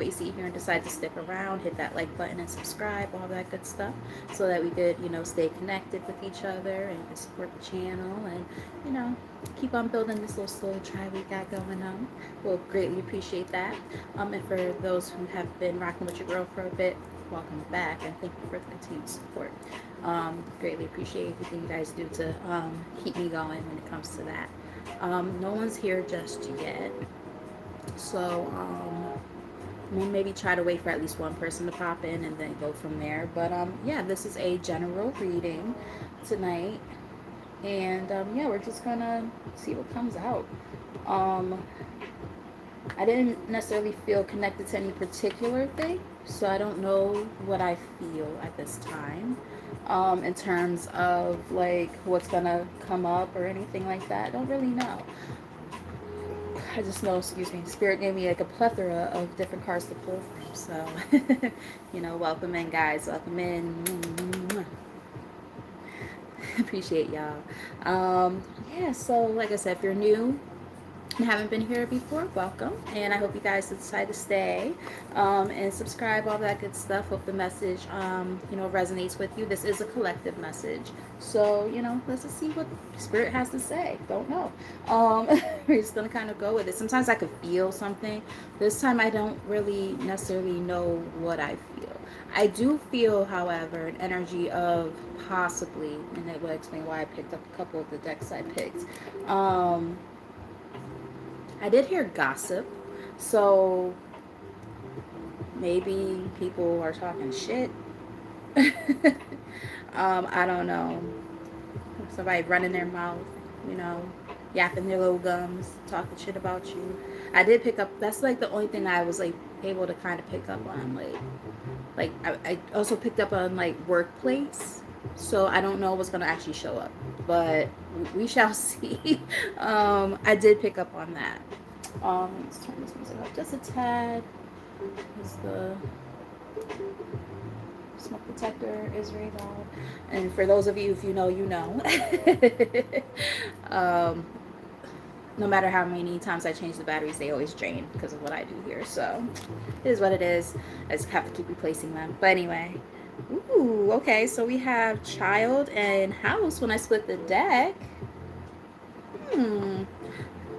what you see here and decide to stick around, hit that like button and subscribe, all that good stuff, so that we could, stay connected with each other and support the channel and, you know, keep on building this little soul tribe we got going on. We'll greatly appreciate that. And for those who have been rocking with your girl for a bit, welcome back and thank you for the continued support. Greatly appreciate everything you guys do to keep me going when it comes to that. No one's here just yet, so we'll maybe try to wait for at least one person to pop in and then go from there. But yeah, this is a general reading tonight, and yeah, we're just gonna see what comes out. Um, I didn't necessarily feel connected to any particular thing, so I don't know what I feel at this time. In terms of like what's gonna come up or anything like that, I don't really know. I just know, excuse me, Spirit gave me like a plethora of different cards to pull from. So, welcome in, guys. Welcome in. Appreciate y'all. Yeah, so like I said, if you're new and haven't been here before, welcome. And I hope you guys decide to stay and subscribe, all that good stuff. Hope the message, resonates with you. This is a collective message. So, let's just see what Spirit has to say. Don't know. We're just going to kind of go with it. Sometimes I could feel something. This time I don't really necessarily know what I feel. I do feel, however, an energy of possibly, and that will explain why I picked up a couple of the decks I picked. I did hear gossip, so maybe people are talking shit. I don't know. Somebody running their mouth, you know, yapping their little gums, talking shit about you. I did pick up. That's like the only thing I was like able to kind of pick up on. I also picked up on like workplace. So I don't know what's gonna actually show up, but we shall see. I did pick up on that. Let's turn this music up just a tad. Is the smoke detector is very loud, and for those of you, if you know, you know. um, no matter how many times I change the batteries, they always drain because of what I do here. So it is what it is. I just have to keep replacing them. But anyway, ooh, okay. So we have child and house. When I split the deck, hmm,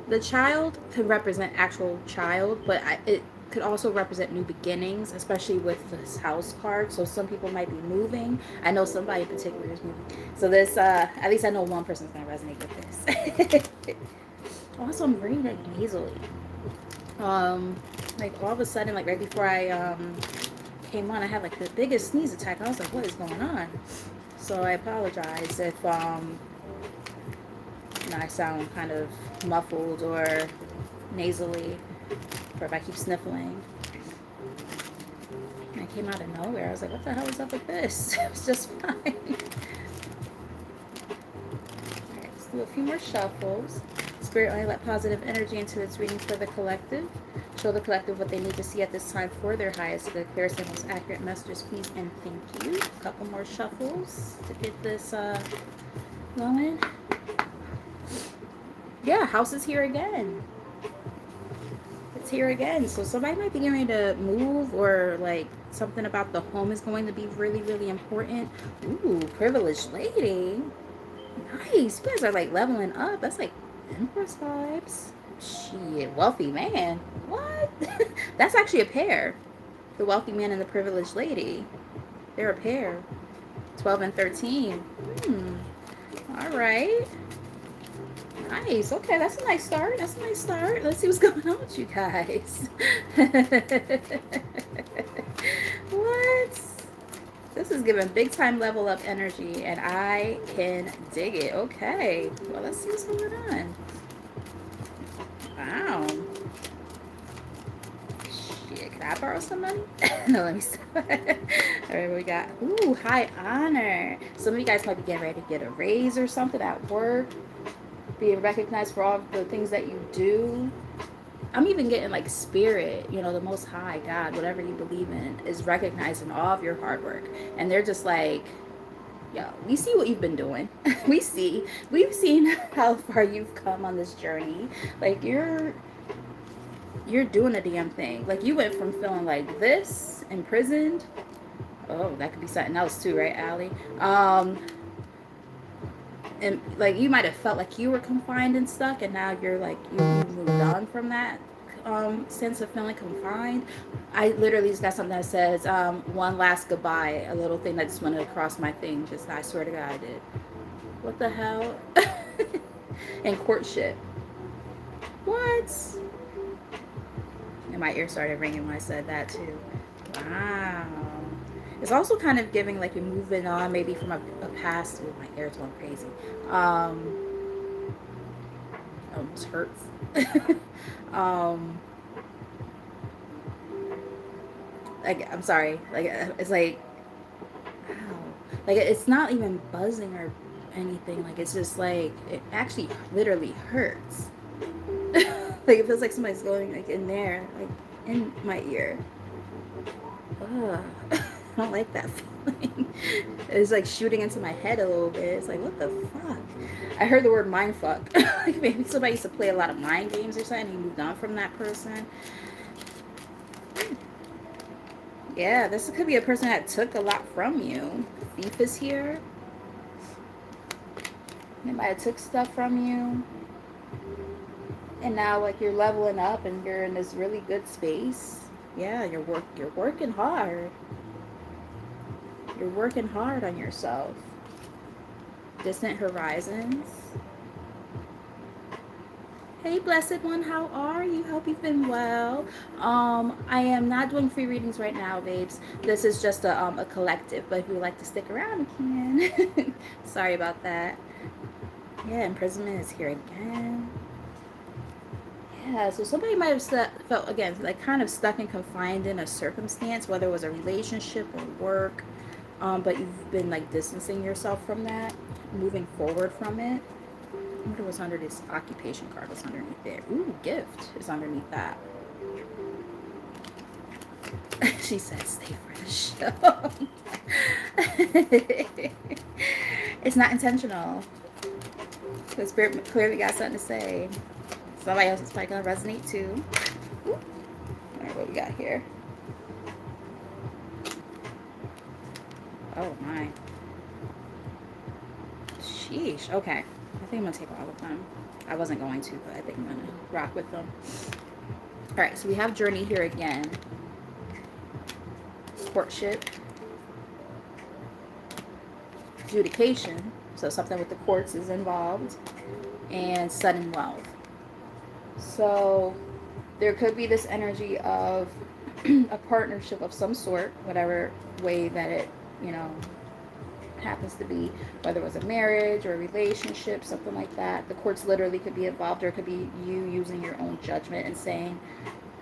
the child could represent actual child, but it could also represent new beginnings, especially with this house card. So some people might be moving. I know somebody in particular is moving. So this, at least I know one person's gonna resonate with this. Also, I'm reading it nasally. Like all of a sudden, like right before I came on, I had like the biggest sneeze attack. I was like, what is going on? So I apologize if I sound kind of muffled or nasally, or if I keep sniffling. And I came out of nowhere. I was like, what the hell is up with this? It was just fine. Alright, let's do a few more shuffles. Spirit only let positive energy into its reading for the collective. Show the collective what they need to see at this time for their highest, the clearest and most accurate messages, please and thank you. A couple more shuffles to get this going. Yeah, house is here again. It's here again. So somebody might be getting ready to move, or like something about the home is going to be really, really important. Ooh, privileged lady. Nice. You guys are like leveling up. That's like Empress vibes. Shit, wealthy man. What? That's actually a pair. The wealthy man and the privileged lady. They're a pair. 12 and 13. All right. Nice. Okay, that's a nice start. That's a nice start. Let's see what's going on with you guys. What? This is giving big time level up energy, and I can dig it. Okay. Well, let's see what's going on. Wow. Shit, can I borrow some money? No, let me stop. All right, we got, ooh, high honor. Some of you guys might be getting ready to get a raise or something at work, being recognized for all the things that you do. I'm even getting like spirit, the most high God, whatever you believe in, is recognizing all of your hard work. And they're just like, yo, we see what you've been doing. We've seen how far you've come on this journey. Like You're doing a damn thing. Like, you went from feeling like this, imprisoned. Oh, that could be something else too, right, Allie? And like, you might have felt like you were confined and stuck, and now you're like, you moved on from that sense of feeling confined. I literally just got something that says, one last goodbye, a little thing that just went across my thing. Just, I swear to God, I did. What the hell? And courtship. What? And my ear started ringing when I said that too. Wow. It's also kind of giving like you're moving on maybe from a past. Ooh, my ear's going crazy. Almost hurts. um, like, I'm sorry. Like, it's like, wow. Like, it's not even buzzing or anything. Like, it's just like, it actually literally hurts. Like, it feels like somebody's going like in there, like in my ear. Ugh. I don't like that feeling. It's like shooting into my head a little bit. It's like, what the fuck? I heard the word mind fuck. Like, maybe somebody used to play a lot of mind games or something and you moved on from that person. Yeah, this could be a person that took a lot from you. Thief is here. They might have took stuff from you. And now like you're leveling up and you're in this really good space. Yeah, you're working hard. You're working hard on yourself. Distant horizons. Hey, blessed one, how are you? Hope you've been well. I am not doing free readings right now, babes. This is just a collective, but if you would like to stick around, you can. Sorry about that. Yeah, imprisonment is here again. Yeah, so somebody might have felt, again, like kind of stuck and confined in a circumstance, whether it was a relationship or work, but you've been like distancing yourself from that, moving forward from it. I wonder what's under this occupation card. What's underneath there? Ooh, gift is underneath that. She said, stay for the show. It's not intentional. The spirit clearly got something to say. Somebody else is probably going to resonate too. Ooh. All right, what we got here? Oh, my. Sheesh. Okay. I think I'm going to take all of them. I wasn't going to, but I think I'm going to rock with them. All right, so we have journey here again. Courtship. Adjudication. So something with the courts is involved. And sudden wealth. So there could be this energy of a partnership of some sort, whatever way that it, you know, happens to be, whether it was a marriage or a relationship, something like that. The courts literally could be involved, or it could be you using your own judgment and saying,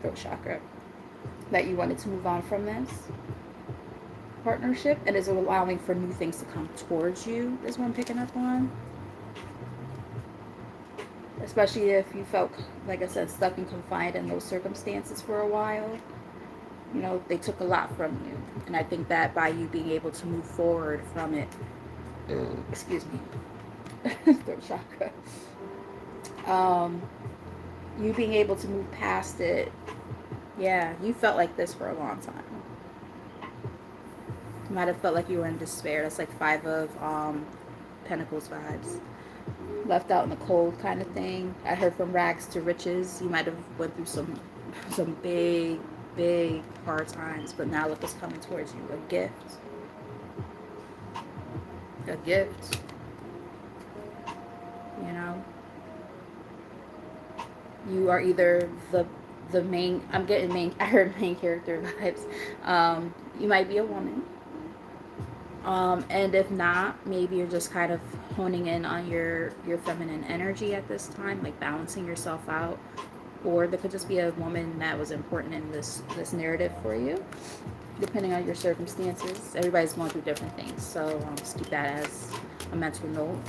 throat chakra, that you wanted to move on from this partnership and is allowing for new things to come towards you, is what I'm picking up on. Especially if you felt, like I said, stuck and confined in those circumstances for a while. You know, they took a lot from you. And I think that by you being able to move forward from it, excuse me, throat chakra, you being able to move past it, yeah, you felt like this for a long time. You might have felt like you were in despair. That's like 5 of Pentacles vibes. Left out in the cold kind of thing. I heard from rags to riches. You might have went through some big hard times, but now look what's coming towards you. A gift. A gift. You know? You are either the main, I'm getting main, I heard main character vibes. You might be a woman. And if not, maybe you're just kind of honing in on your feminine energy at this time, like balancing yourself out. Or there could just be a woman that was important in this narrative for you, depending on your circumstances. Everybody's going through different things, so just keep that as a mental note.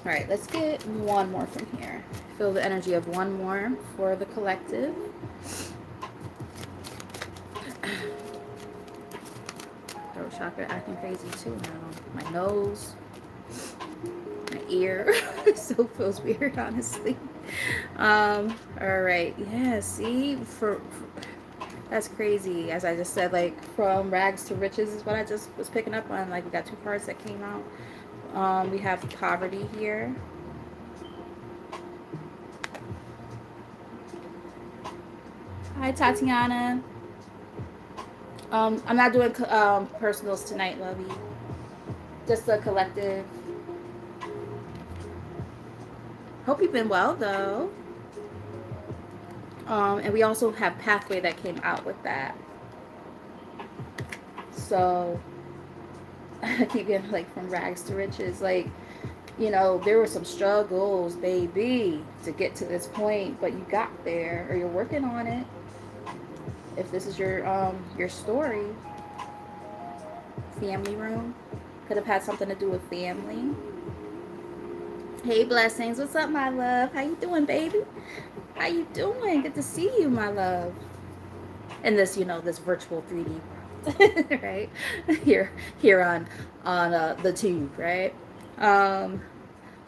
All right, let's get one more from here. Feel the energy of one more for the collective. Throat chakra acting crazy too now. My nose, my ear. It still feels weird, honestly. All right. Yeah, see, that's crazy. As I just said, like from rags to riches is what I just was picking up on. Like we got two cards that came out. We have poverty here. Hi, Tatiana. I'm not doing personals tonight, lovey. Just a collective. Hope you've been well though. And we also have pathway that came out with that. So I keep getting like from rags to riches. Like, you know, there were some struggles, baby, to get to this point, but you got there, or you're working on it. If this is your story, family room could have had something to do with family. Hey, blessings, what's up, my love? How you doing, baby? How you doing? Good to see you, my love. In this, you know, this virtual 3D world, right? Here on the tube, right? Um,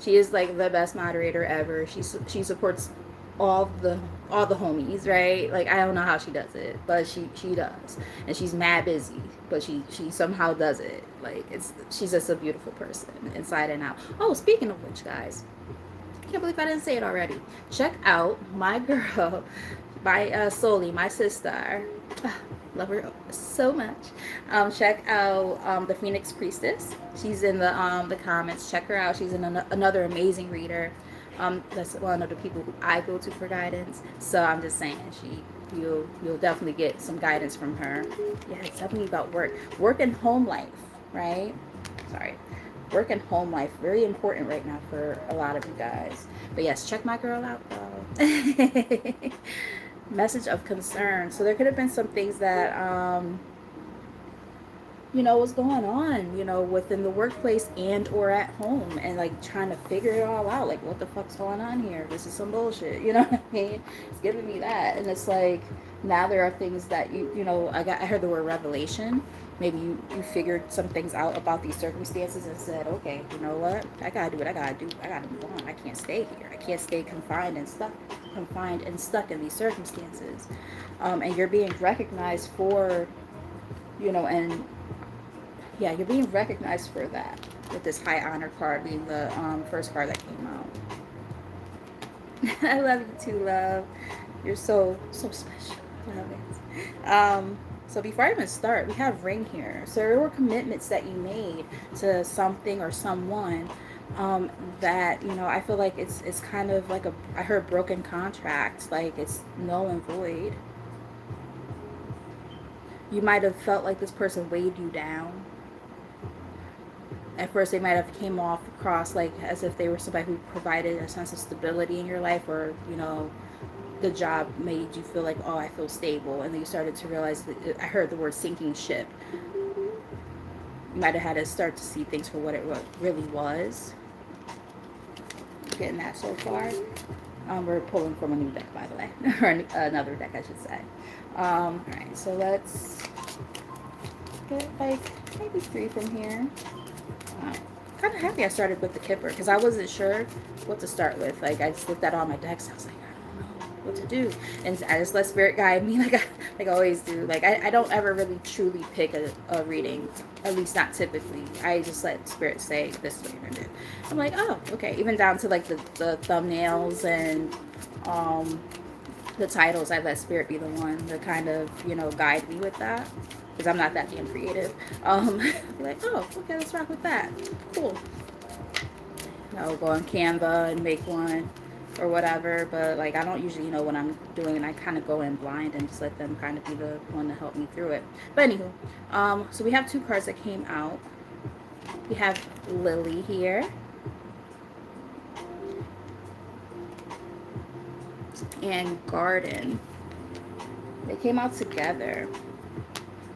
She is like the best moderator ever. She supports all the all the homies, right? Like I don't know how she does it, but she does, and she's mad busy, but she somehow does it. Like she's just a beautiful person inside and out. Oh, speaking of which, guys, I can't believe I didn't say it already. Check out my girl, my Soli, my sister. Love her so much. Check out the Phoenix Priestess. She's in the comments. Check her out. She's another amazing reader. That's one of the people who I go to for guidance. So I'm just saying, you'll definitely get some guidance from her. Yeah, tell me about work and home life, right? Sorry, work and home life, very important right now for a lot of you guys. But yes, check my girl out though. Message of concern. So there could have been some things that you know what's going on, you know, within the workplace and or at home, and like trying to figure it all out, like what the fuck's going on here, this is some bullshit, you know what I mean? It's giving me that. And it's like now there are things that you know, I heard the word revelation. Maybe you figured some things out about these circumstances and said, okay, you know what, I gotta do what I gotta do, I gotta move on, I can't stay here, I can't stay confined and stuck in these circumstances. And you're being recognized for, you know, and yeah, you're being recognized for that, with this high honor card being the first card that came out. I love you too, love. You're so special. Love it. So before I even start, we have ring here. So there were commitments that you made to something or someone, that, you know, I feel like it's kind of like I heard broken contract, like it's null and void. You might have felt like this person weighed you down. At first they might have came off across like as if they were somebody who provided a sense of stability in your life, or, you know, the job made you feel like, oh, I feel stable, and then you started to realize that I heard the word sinking ship. You might have had to start to see things for what it really was. Getting that so far. We're pulling from a new deck, by the way, or another deck, I should say. All right, so let's get like maybe 3 from here. Kind of happy I started with the Kipper, because I wasn't sure what to start with. Like I just looked at all my decks, I was like, I don't know what to do, and I just let spirit guide me, like I always do. Like I don't ever really truly pick a reading, at least not typically. I just let spirit say this is what you're gonna do. I'm like, oh, okay. Even down to like the thumbnails and the titles, I let spirit be the one to kind of, you know, guide me with that, because I'm not that damn creative. Be like, oh, okay, let's rock with that. Cool. I'll go on Canva and make one or whatever, but like I don't usually know what I'm doing, and I kind of go in blind and just let them kind of be the one to help me through it. But anywho, so we have 2 cards that came out. We have Lily here, and Garden. They came out together.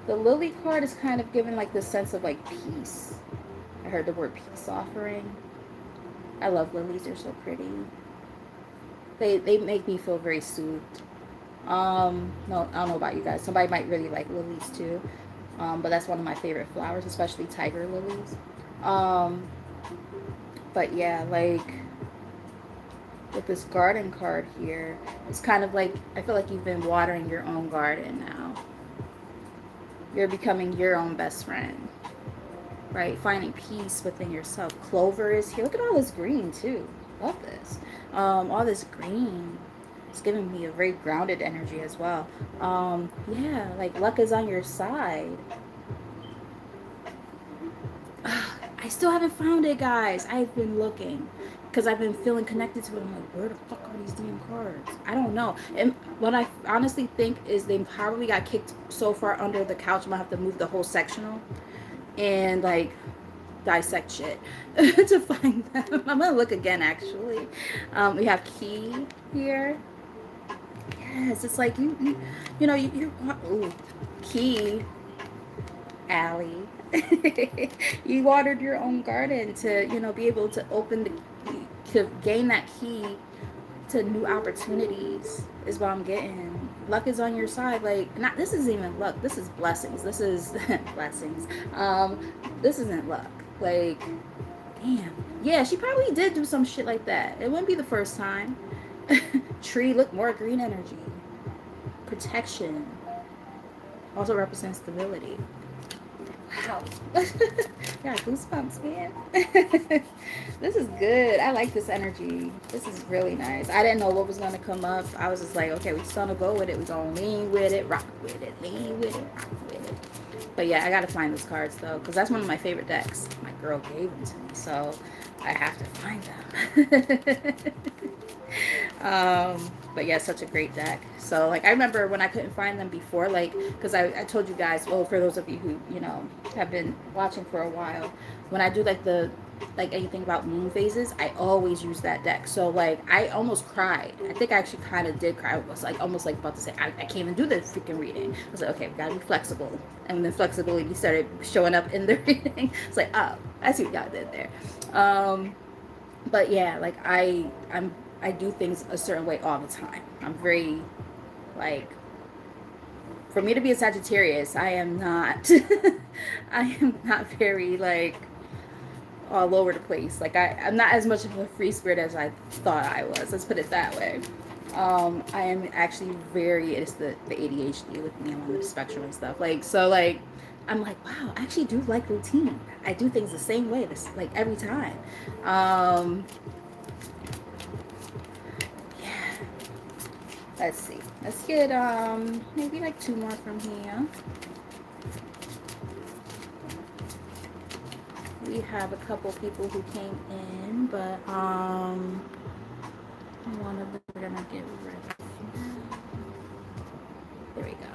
The Lily card is kind of giving like this sense of like peace. I heard the word peace offering. I love lilies, they're so pretty. They make me feel very soothed. No, I don't know about you guys. Somebody might really like lilies too. But that's one of my favorite flowers, especially tiger lilies. But yeah, like with this garden card here. It's kind of like, I feel like you've been watering your own garden now. You're becoming your own best friend, right? Finding peace within yourself. Clover is here. Look at all this green too. Love this. All this green. It's giving me a very grounded energy as well. Yeah, like luck is on your side. I still haven't found it, guys. I've been looking because I've been feeling connected to it. I'm like, where the fuck are these damn cards? I don't know. And what I honestly think is they probably got kicked so far under the couch. I'm gonna have to move the whole sectional and like dissect shit to find them. I'm gonna look again actually. We have key here. Yes, it's like you're ooh, key Allie. You watered your own garden to, be able to open to gain that key to new opportunities is what I'm getting. Luck is on your side. Like, not, this isn't even luck. This is blessings. This is blessings. This isn't luck. Like, damn. Yeah, she probably did do some shit like that. It wouldn't be the first time. Tree, look, more green energy. Protection. Also represents stability. Wow. Got goosebumps, man. This is good. I like this energy. This is really nice. I didn't know what was going to come up. I was just like, okay, we're just going to go with it. We're going to lean with it, rock with it, lean with it, rock with it. But yeah, I got to find those cards, though, because that's one of my favorite decks. My girl gave them to me, so I have to find them. But yeah, such a great deck. So like I remember when I couldn't find them before, like because I told you guys, well, for those of you who have been watching for a while, when I do like anything about moon phases, I always use that deck. So like I almost cried. I think I actually kind of did cry. I was like almost like about to say I can't even do this freaking reading. I was like, okay, we gotta be flexible, and then flexibility started showing up in the reading. It's like, oh, I see what y'all did there. But yeah, like I do things a certain way all the time. I'm very like, for me to be a Sagittarius, I am not I am not very like all over the place. Like I'm not as much of a free spirit as I thought I was. Let's put it that way. I am actually it's the ADHD with me. I'm on the spectrum and stuff. Like so like I'm like, wow, I actually do like routine. I do things the same way, this like every time. Let's see. Let's get maybe like 2 more from here. We have a couple people who came in, but one of them we're gonna get rid of. There we go.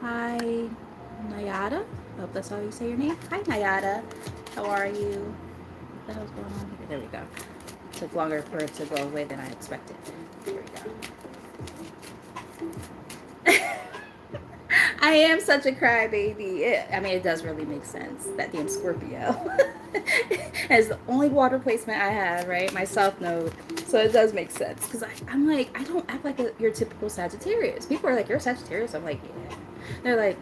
Hi Nayada. I hope that's how you say your name. Hi Nayada. How are you? What the hell's going on here? There we go. Took longer for it to go away than I expected. Here we go. I am such a crybaby. I mean, it does really make sense. That damn Scorpio is the only water placement I have, right? My South Node. So it does make sense. Because I'm like, I don't act like your typical Sagittarius. People are like, you're a Sagittarius? I'm like, yeah. They're like,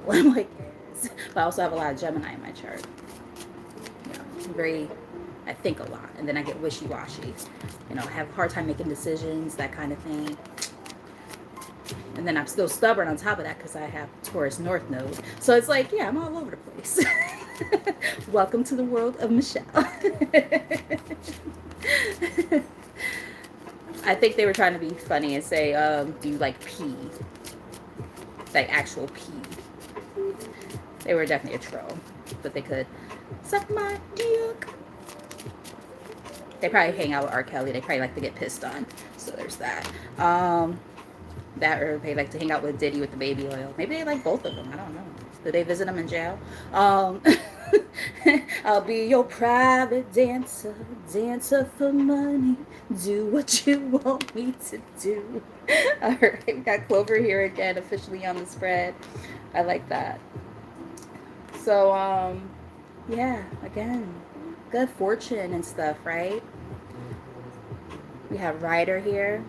well, I'm like, yes. But I also have a lot of Gemini in my chart. I think a lot, and then I get wishy-washy. I have a hard time making decisions, that kind of thing. And then I'm still stubborn on top of that because I have Taurus North Node. So it's like, yeah, I'm all over the place. Welcome to the world of Michelle. I think they were trying to be funny and say, do you like pee? Like actual pee. They were definitely a troll, but they could suck my dick. They probably hang out with R. Kelly. They probably like to get pissed on. So there's that. That or they like to hang out with Diddy with the baby oil. Maybe they like both of them. I don't know. Did they visit him in jail? I'll be your private dancer, dancer for money. Do what you want me to do. All right, we got Clover here again, officially on the spread. I like that. So, yeah, again, good fortune and stuff, right? We have Ryder here.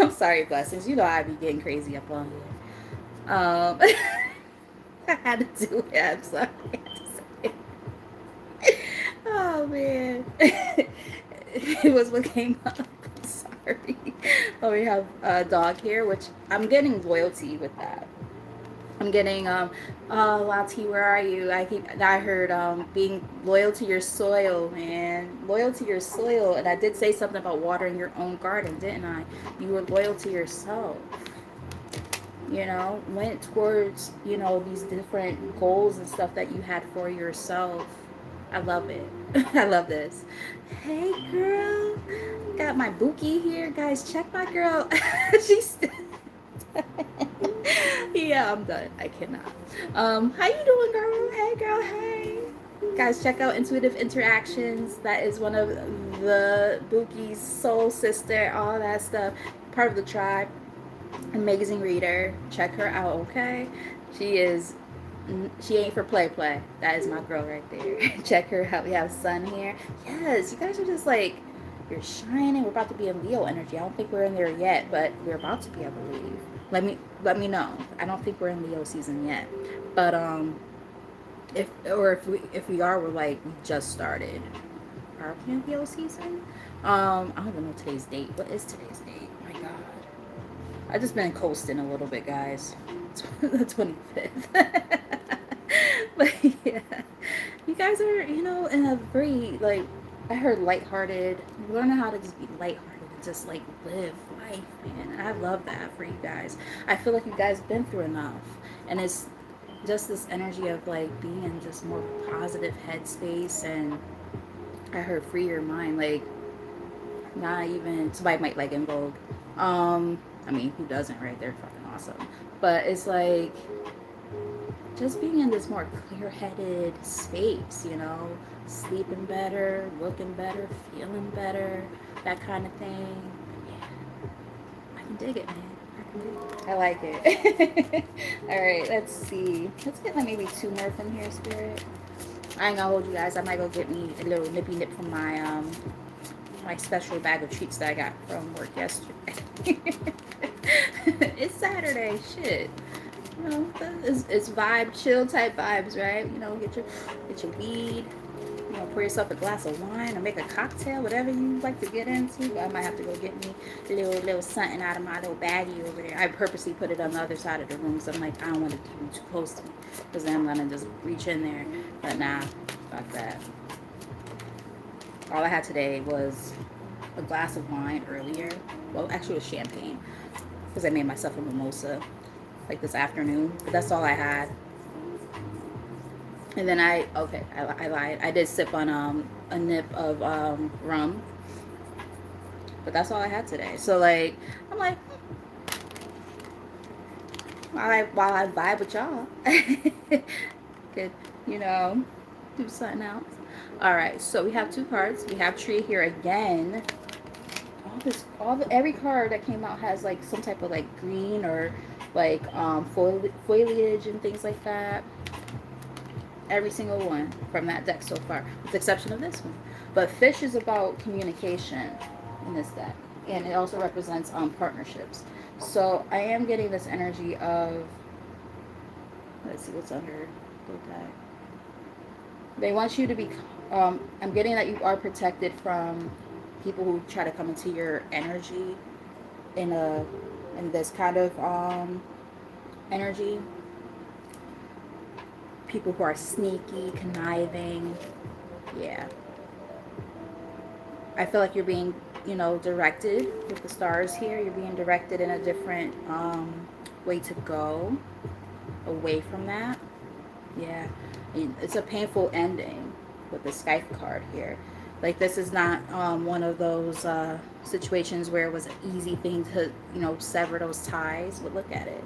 I'm sorry, blessings. I be getting crazy up on here. I had to do it. I'm sorry. Oh man. It was what came up. Sorry. Oh, we have a dog here, which I'm getting loyalty with that. I'm getting Lati, where are you? I heard being loyal to your soil, man. Loyal to your soil. And I did say something about watering your own garden, didn't I? You were loyal to yourself. You know, went towards, these different goals and stuff that you had for yourself. I love it. I love this. Hey girl. Got my Buki here. Guys, check my girl. She's yeah, I'm done. I cannot. How you doing, girl? Hey, girl. Hey, guys, check out Intuitive Interactions. That is one of the Buki's soul sister, all that stuff. Part of the tribe. Amazing reader. Check her out. Okay, she is. She ain't for play. That is my girl right there. Check her out. We have Sun here. Yes, you guys are just like, you're shining. We're about to be in Leo energy. I don't think we're in there yet, but we're about to be, I believe. Let me know. I don't think we're in Leo season yet, but if we are, we're like, we just started. Are we in Leo season? I don't even know today's date. What is today's date? Oh my God, I just been coasting a little bit, guys. The 25th. But yeah, you guys are, in a very, like, I heard lighthearted. Learning how to just be lighthearted and just like live life, man. And I love that for you guys. I feel like you guys been through enough, and it's just this energy of like being in just more positive headspace. And I heard free your mind, like not even somebody might like In Vogue. I mean, who doesn't, right? They're fucking awesome. But it's like just being in this more clear-headed space, sleeping better, looking better, feeling better, that kind of thing. Yeah, I can dig it, man. I can dig it. I like it. All right, let's see. Let's get like maybe 2 more from here, Spirit. I ain't gonna hold you guys. I might go get me a little nippy nip from my special bag of treats that I got from work yesterday. It's Saturday, shit. It's vibe, chill type vibes, right? Get your weed, pour yourself a glass of wine or make a cocktail, whatever you like to get into. But I might have to go get me a little something out of my little baggie over there. I purposely put it on the other side of the room, so I'm like, I don't want it to be too close to me, because then I'm gonna just reach in there. But nah, fuck that. All I had today was a glass of wine earlier. Well, actually it was champagne, because I made myself a mimosa like this afternoon, but that's all I had. And then I lied. I did sip on a nip of rum, but that's all I had today. So like, I'm like, while I vibe with y'all, could do something else. All right, so we have 2 cards. We have Tree here again. Every card that came out has like some type of like green or like foliage and things like that. Every single one from that deck so far, with the exception of this one. But fish is about communication in this deck, and it also represents partnerships. So I am getting this energy of, let's see what's under the deck. They want you to be, I'm getting that you are protected from people who try to come into your energy in this kind of energy. People who are sneaky, conniving. Yeah. I feel like you're being, directed with the stars here. You're being directed in a different way to go away from that. Yeah. It's a painful ending with the Skype card here. Like, this is not one of those situations where it was an easy thing to, sever those ties. But look at it.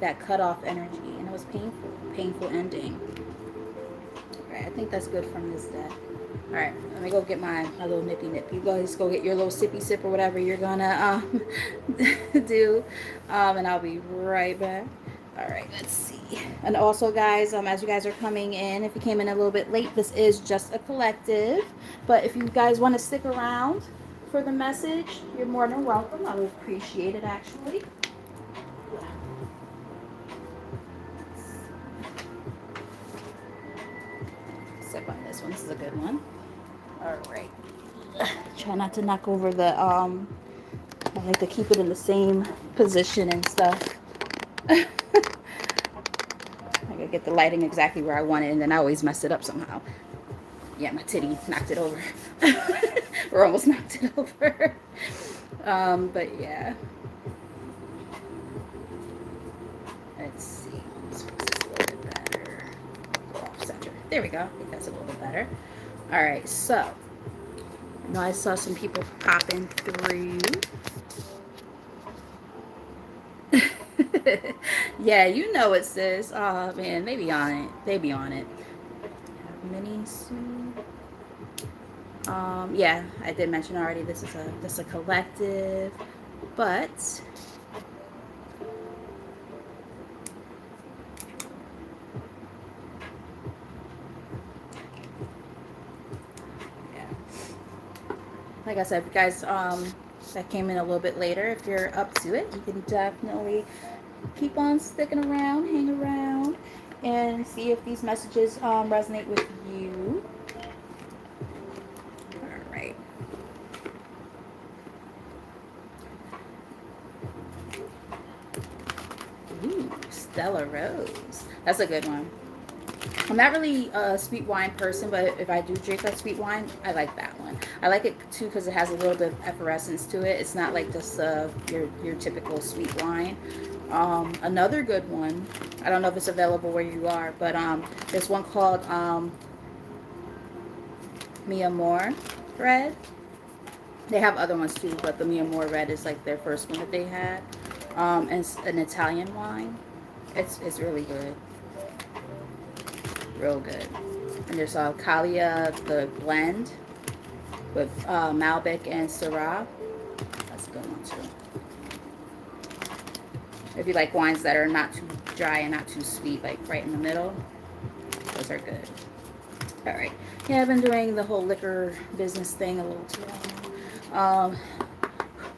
That cut off energy. And it was painful ending. Alright, I think that's good from this deck. Alright, let me go get my little nippy nip. You guys go get your little sippy sip or whatever you're gonna do. And I'll be right back. Alright, let's see. And also, guys, as you guys are coming in, if you came in a little bit late, this is just a collective. But if you guys want to stick around for the message, you're more than welcome. I would appreciate it, actually. Sip on this one. This is a good one. All right. Try not to knock over the I like to keep it in the same position and stuff. I gotta get the lighting exactly where I want it, and then I always mess it up somehow. Yeah, my titty knocked it over. Or almost knocked it over. But yeah. Let's see. Let's fix this a little bit better. Go off center. There we go. I think that's a little bit better. Alright, so I know I saw some people popping through. Yeah, you know it, sis. Oh man, they be on it. They be on it. Mini soup. Yeah, I did mention already. This is a collective, but yeah, like I said, guys, that came in a little bit later. If you're up to it, you can definitely keep on sticking around, hang around, and see if these messages resonate with you. All right. Ooh, Stella Rose. That's a good one. I'm not really a sweet wine person, but if I do drink like sweet wine, I like that one. I like it too because it has a little bit of effervescence to it. It's not like just your typical sweet wine. Another good one, I don't know if it's available where you are, but there's one called Mi Amor Red. They have other ones too, but the Mi Amor Red is like their first one that they had. And it's an Italian wine. It's really good. Real good. And there's Calia, the blend with Malbec and Syrah. That's a good one too. If you like wines that are not too dry and not too sweet, like right in the middle, those are good. All right. Yeah, I've been doing the whole liquor business thing a little too long.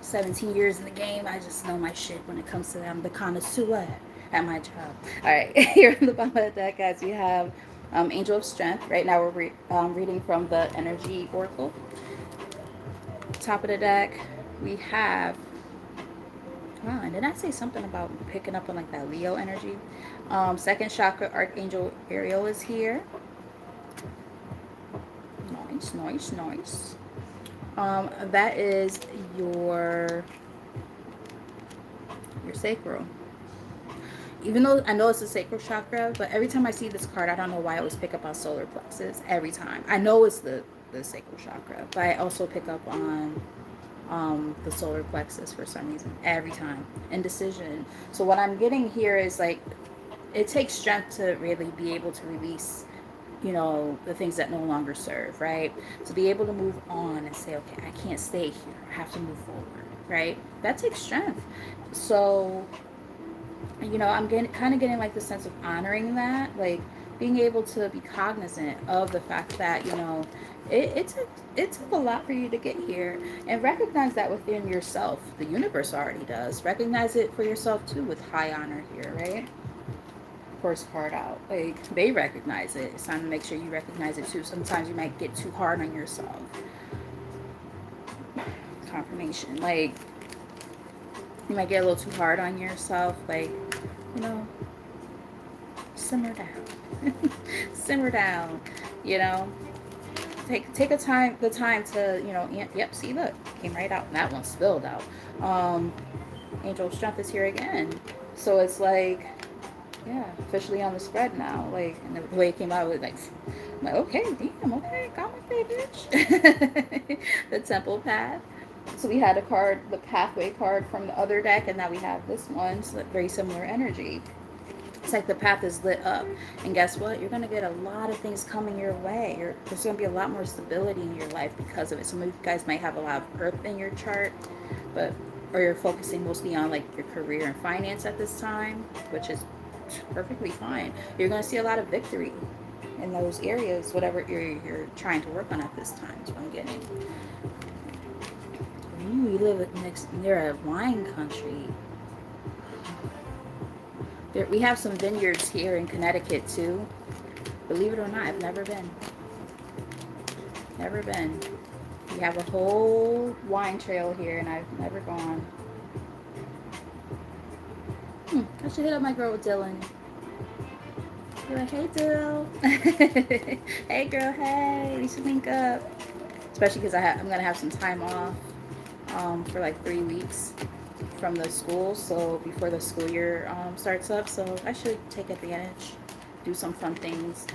17 years in the game, I just know my shit when it comes to them. The connoisseur at my job. All right, here in the bottom of the deck, guys, we have Angel of Strength. Right now, we're reading from the Energy Oracle. Top of the deck, we have. Wow, and did I say something about picking up on like that Leo energy? Second chakra, Archangel Ariel is here. Nice, nice, nice. That is your sacral. Even though I know it's a sacral chakra, but every time I see this card, I don't know why I always pick up on solar plexus every time. I know it's the sacral chakra, but I also pick up on the solar plexus for some reason every time. Indecision. So what I'm getting here is like it takes strength to really be able to release, you know, the things that no longer serve, right? To be able to move on and say, okay, I can't stay here. I have to move forward, right? That takes strength. So, you know, I'm kind of getting like the sense of honoring that, like being able to be cognizant of the fact that, you know, it took a lot for you to get here, and recognize that within yourself. The universe already does. Recognize it for yourself too with high honor here, right? First card out, like they recognize it. It's time to make sure you recognize it too. Sometimes you might get too hard on yourself. Confirmation, like you might get a little too hard on yourself, like, you know, simmer down. Simmer down, you know. Take the time to, you know, yep, see, look, came right out. That one spilled out. Angel of Strength is here again. So it's like, yeah, officially on the spread now. Like, and the way it came out was like, I'm like, okay, damn, okay, got my face, bitch. The Temple Path. So we had a card, the Pathway card from the other deck, and now we have this one. So very similar energy. It's like the path is lit up, and guess what? You're gonna get a lot of things coming your way. There's gonna be a lot more stability in your life because of it. Some of you guys might have a lot of earth in your chart, or you're focusing mostly on like your career and finance at this time, which is perfectly fine. You're gonna see a lot of victory in those areas, whatever you're trying to work on at this time. That's what I'm getting. Ooh, you live near a wine country. We have some vineyards here in Connecticut too. Believe it or not, I've never been. Never been. We have a whole wine trail here, and I've never gone. I should hit up my girl Dylan. Be like, hey, Dill. Hey, girl, hey. We should link up. Especially because I'm going to have some time off for like 3 weeks from the school. So before the school year starts up. So I should take advantage, do some fun things.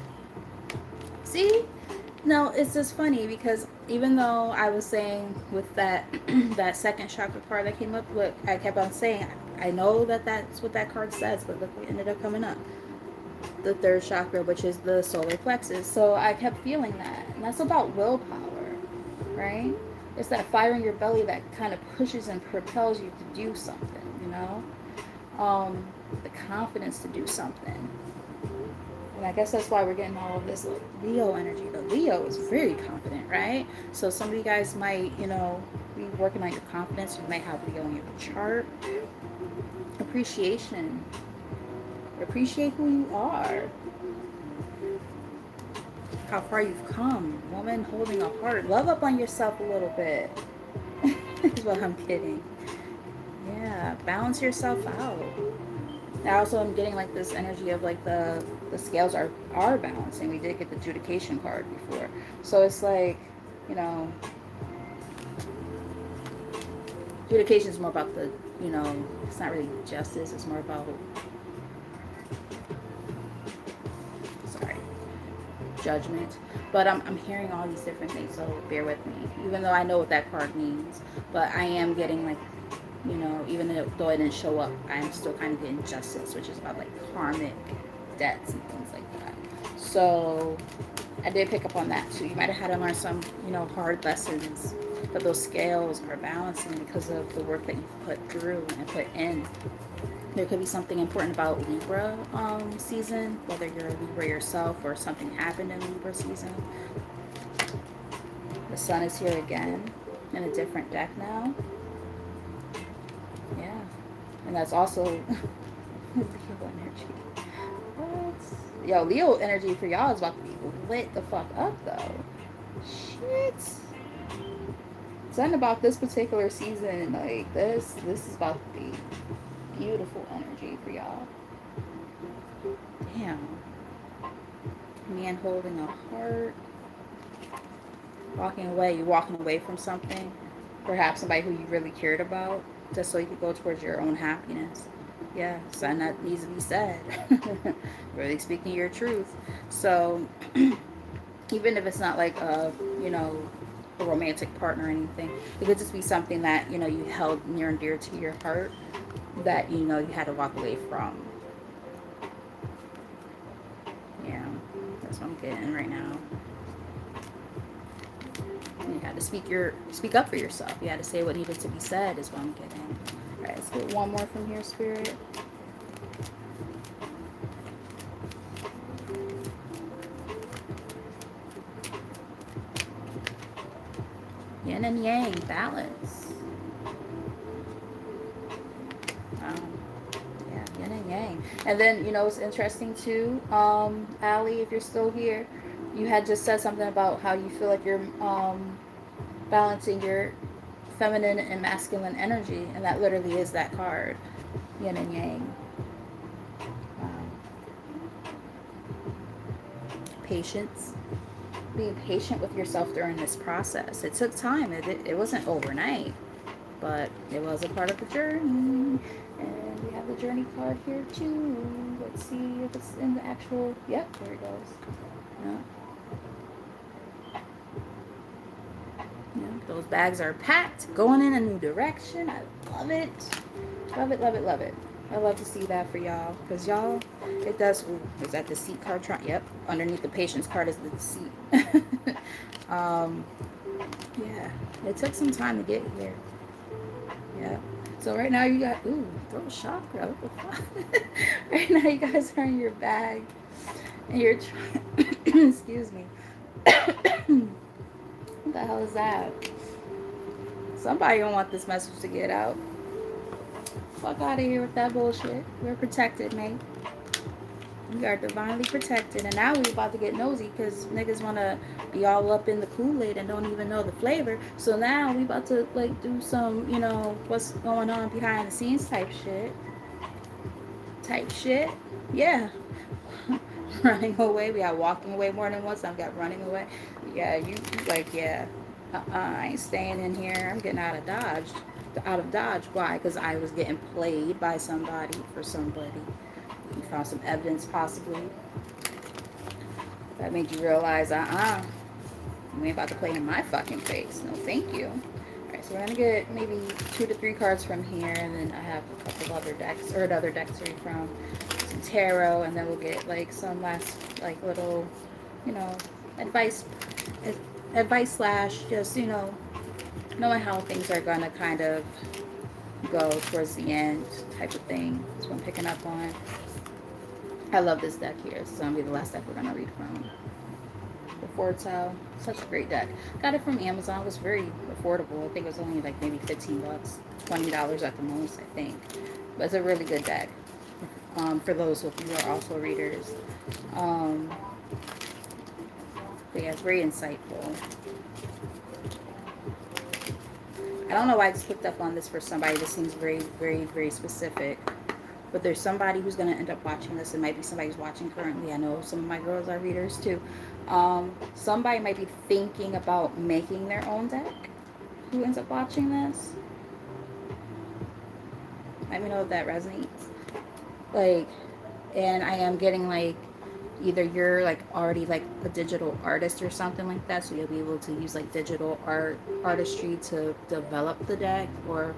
See? No, it's just funny because even though I was saying with that that second chakra card that came up, look, I kept on saying I know that that's what that card says, but look what ended up coming up. The third chakra, which is the solar plexus. So I kept feeling that. And that's about willpower, right? It's that fire in your belly that kind of pushes and propels you to do something, you know? The confidence to do something. And I guess that's why we're getting all of this like Leo energy. The Leo is very confident, right? So some of you guys might, be working on your confidence. You might have Leo in your chart. Appreciation. Appreciate who you are. How far you've come. Woman holding a heart. Love up on yourself a little bit. Is what I'm kidding. Yeah. Balance yourself out. I also am getting like this energy of like the scales are balancing. We did get the adjudication card before. So it's like, adjudication is more about the, it's not really justice. It's more about, judgment. But I'm hearing all these different things, so bear with me. Even though I know what that card means, but I am getting like, even though it didn't show up, I'm still kind of getting justice, which is about like karmic debts and things like that. So I did pick up on that too. You might have had to learn some, hard lessons, but those scales are balancing because of the work that you've put through and put in. There could be something important about Libra season, whether you're a Libra yourself or something happened in Libra season. The sun is here again in a different deck now. Yeah. And that's also Leo energy. What? Yo, Leo energy for y'all is about to be lit the fuck up though. Shit. Something about this particular season, like this is about to be beautiful energy for y'all. Damn. Man holding a heart. Walking away. You're walking away from something. Perhaps somebody who you really cared about. Just so you could go towards your own happiness. Yeah, something that needs to be said. Really speaking your truth. So, even if it's not like a romantic partner or anything, it could just be something that, you held near and dear to your heart that, you had to walk away from. Yeah, that's what I'm getting right now. You had to speak up for yourself. You had to say what needed to be said is what I'm getting. All right, let's get one more from here, Spirit. Yin and yang, balance. Yeah, yin and yang. And then, it's interesting too, Allie, if you're still here, you had just said something about how you feel like you're balancing your feminine and masculine energy, and that literally is that card, yin and yang. Patience. Being patient with yourself during this process. It took time. It wasn't overnight, but it was a part of the journey. And we have the journey card here too. Let's see if it's in the actual. Yep, there it goes. Yeah, those bags are packed, going in a new direction. I love it. Love it, love it, love it. I love to see that for y'all. Because y'all, it does. Ooh, is that the deceit card? Yep. Underneath the patience card is the deceit. Yeah. It took some time to get here. Yeah. So right now you got, throw a chakra. What the fuck? Right now you guys are in your bag. And you're trying, excuse me. What the hell is that? Somebody don't want this message to get out. Fuck out of here with that bullshit. We're protected, mate. We are divinely protected, and now we about to get nosy because niggas want to be all up in the Kool-Aid and don't even know the flavor. So now we about to like do some, what's going on behind the scenes type shit. Yeah. Running away. We got walking away more than once. I've got running away. Yeah, you like, yeah. I ain't staying in here. I'm getting out of Dodge. Out of Dodge. Why? Because I was getting played by somebody for somebody. You found some evidence possibly that made you realize, you ain't about to play in my fucking face. No, thank you. Alright, so we're gonna get maybe 2 to 3 cards from here, and then I have a couple other decks, or another deck, sorry, from some tarot, and then we'll get like some last, like, little, you know, advice, advice slash just, knowing how things are gonna kind of go towards the end type of thing. That's what I'm picking up on. I love this deck here. It's gonna be the last deck we're gonna read from. The Fortel, such a great deck. Got it from Amazon. It was very affordable. I think it was only like maybe $15, $20 at the most, I think. But it's a really good deck. For those of you who are also readers. But yeah, it's very insightful. I don't know why I just picked up on this for somebody. This seems very, very, very specific. But there's somebody who's going to end up watching this. It might be somebody who's watching currently. I know some of my girls are readers too. Somebody might be thinking about making their own deck who ends up watching this. Let me know if that resonates. Like, and I am getting like, either you're like already like a digital artist or something like that, so you'll be able to use like digital artistry to develop the deck, or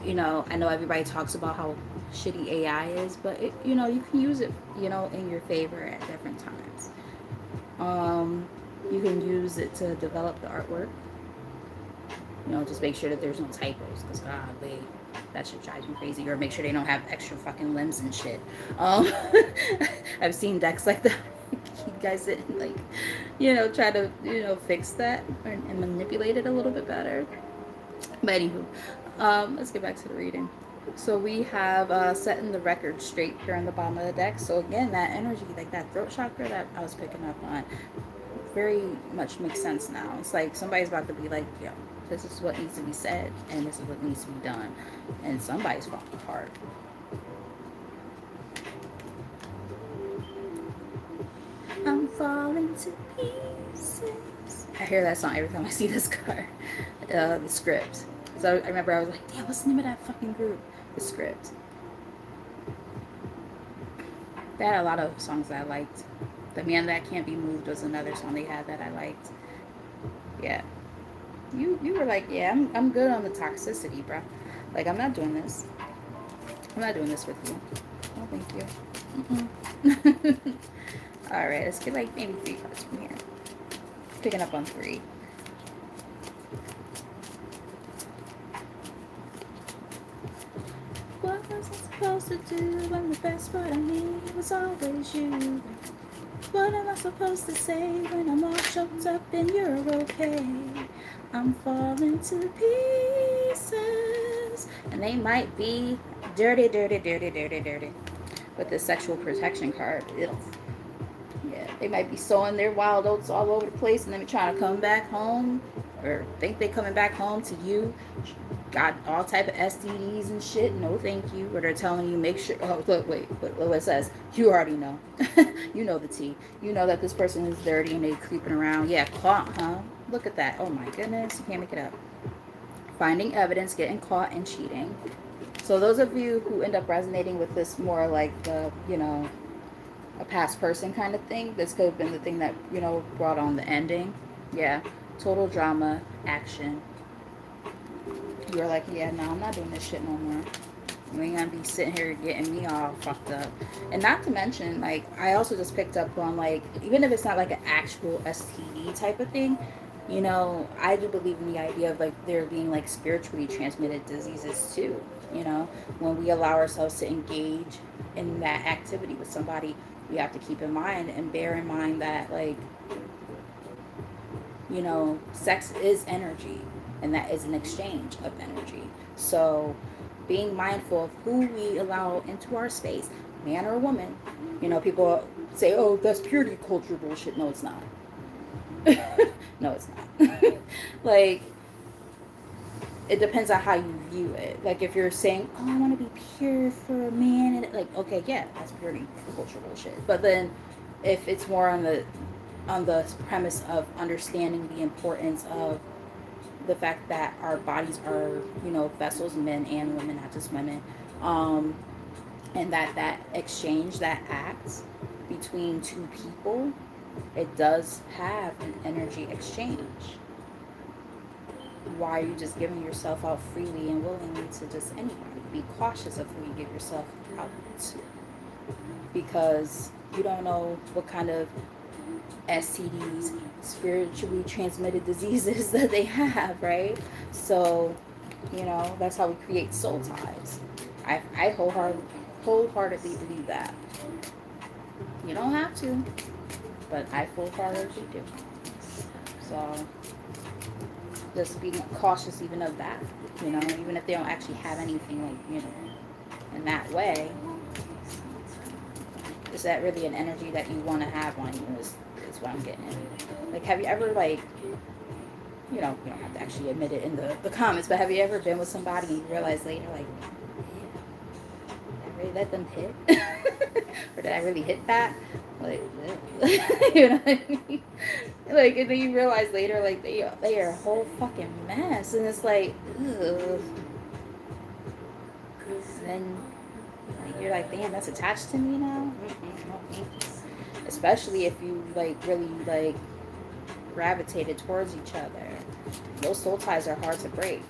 I know everybody talks about how shitty AI is, but you can use it in your favor at different times. You can use it to develop the artwork. Just make sure that there's no typos, because golly, that shit drives me crazy. Or make sure they don't have extra fucking limbs and shit. I've seen decks like that. You guys didn't try to fix that and manipulate it a little bit better. But anywho, let's get back to the reading. So we have setting the record straight here on the bottom of the deck. So again, that energy, like that throat chakra that I was picking up on, very much makes sense now. It's like somebody's about to be like, this is what needs to be said, and this is what needs to be done, and somebody's falling apart. I'm falling to pieces. I hear that song every time I see this card. The Script. So I remember I was like, damn, what's the name of that fucking group? The Script. They had a lot of songs that I liked. The Man That Can't Be Moved was another song they had that I liked. Yeah. You were like, yeah, I'm good on the toxicity, bro. Like, I'm not doing this. I'm not doing this with you. Oh, thank you. Alright, let's get like maybe 3 cards from here. Picking up on 3. What was I supposed to do when the best part of me was always you? What am I supposed to say when I'm all choked up and you're okay? I'm falling to pieces. And they might be dirty, dirty, dirty, dirty, dirty. With the sexual protection card. Yeah, they might be sowing their wild oats all over the place and then trying to come back home, or think they're coming back home to you. Got all type of STDs and shit. No, thank you. Or they're telling you, make sure. Oh, look, wait. What it says? You already know. You know the tea. You know that this person is dirty and they creeping around. Yeah, caught, huh? Look at that. Oh my goodness, you can't make it up. Finding evidence, getting caught, and cheating. So those of you who end up resonating with this more like the, a past person kind of thing, this could have been the thing that, brought on the ending. Yeah, total drama, action. You're like, yeah, no, I'm not doing this shit no more. You ain't gonna be sitting here getting me all fucked up. And not to mention, like, I also just picked up on, like, even if it's not like an actual STD type of thing, I do believe in the idea of, like, there being, like, spiritually transmitted diseases too. When we allow ourselves to engage in that activity with somebody, we have to keep in mind and bear in mind that, like, sex is energy, and that is an exchange of energy. So being mindful of who we allow into our space, man or woman. You know, people say, oh, that's purity culture bullshit. No, it's not. No, it's not. Like, it depends on how you view it. Like, if you're saying, oh, I want to be pure for a man, and like, okay, yeah, that's purity culture bullshit. But then if it's more on the premise of understanding the importance of the fact that our bodies are, you know, vessels, men and women, not just women, and that exchange, that act between two people, it does have an energy exchange. Why are you just giving yourself out freely and willingly to just anybody? Be cautious of who you give yourself out to, because you don't know what kind of STDs, spiritually transmitted diseases, that they have, right? So, you know, that's how we create soul ties. I wholeheartedly believe that. You don't have to, but I wholeheartedly do. So, just being cautious even of that, you know, even if they don't actually have anything, like, you know, in that way. Is that really an energy that you want to have on you, is what I'm getting at. Like, have you ever, like, you know, you don't have to actually admit it in the comments, but have you ever been with somebody and you realize later, like, did I really let them hit? Or did I really hit that? Like, you know what I mean? Like, and then you realize later, like, they are a whole fucking mess. And it's like, ugh. And then like, you're like, damn, that's attached to me now? Especially if you, like, really, like, gravitated towards each other. Those soul ties are hard to break.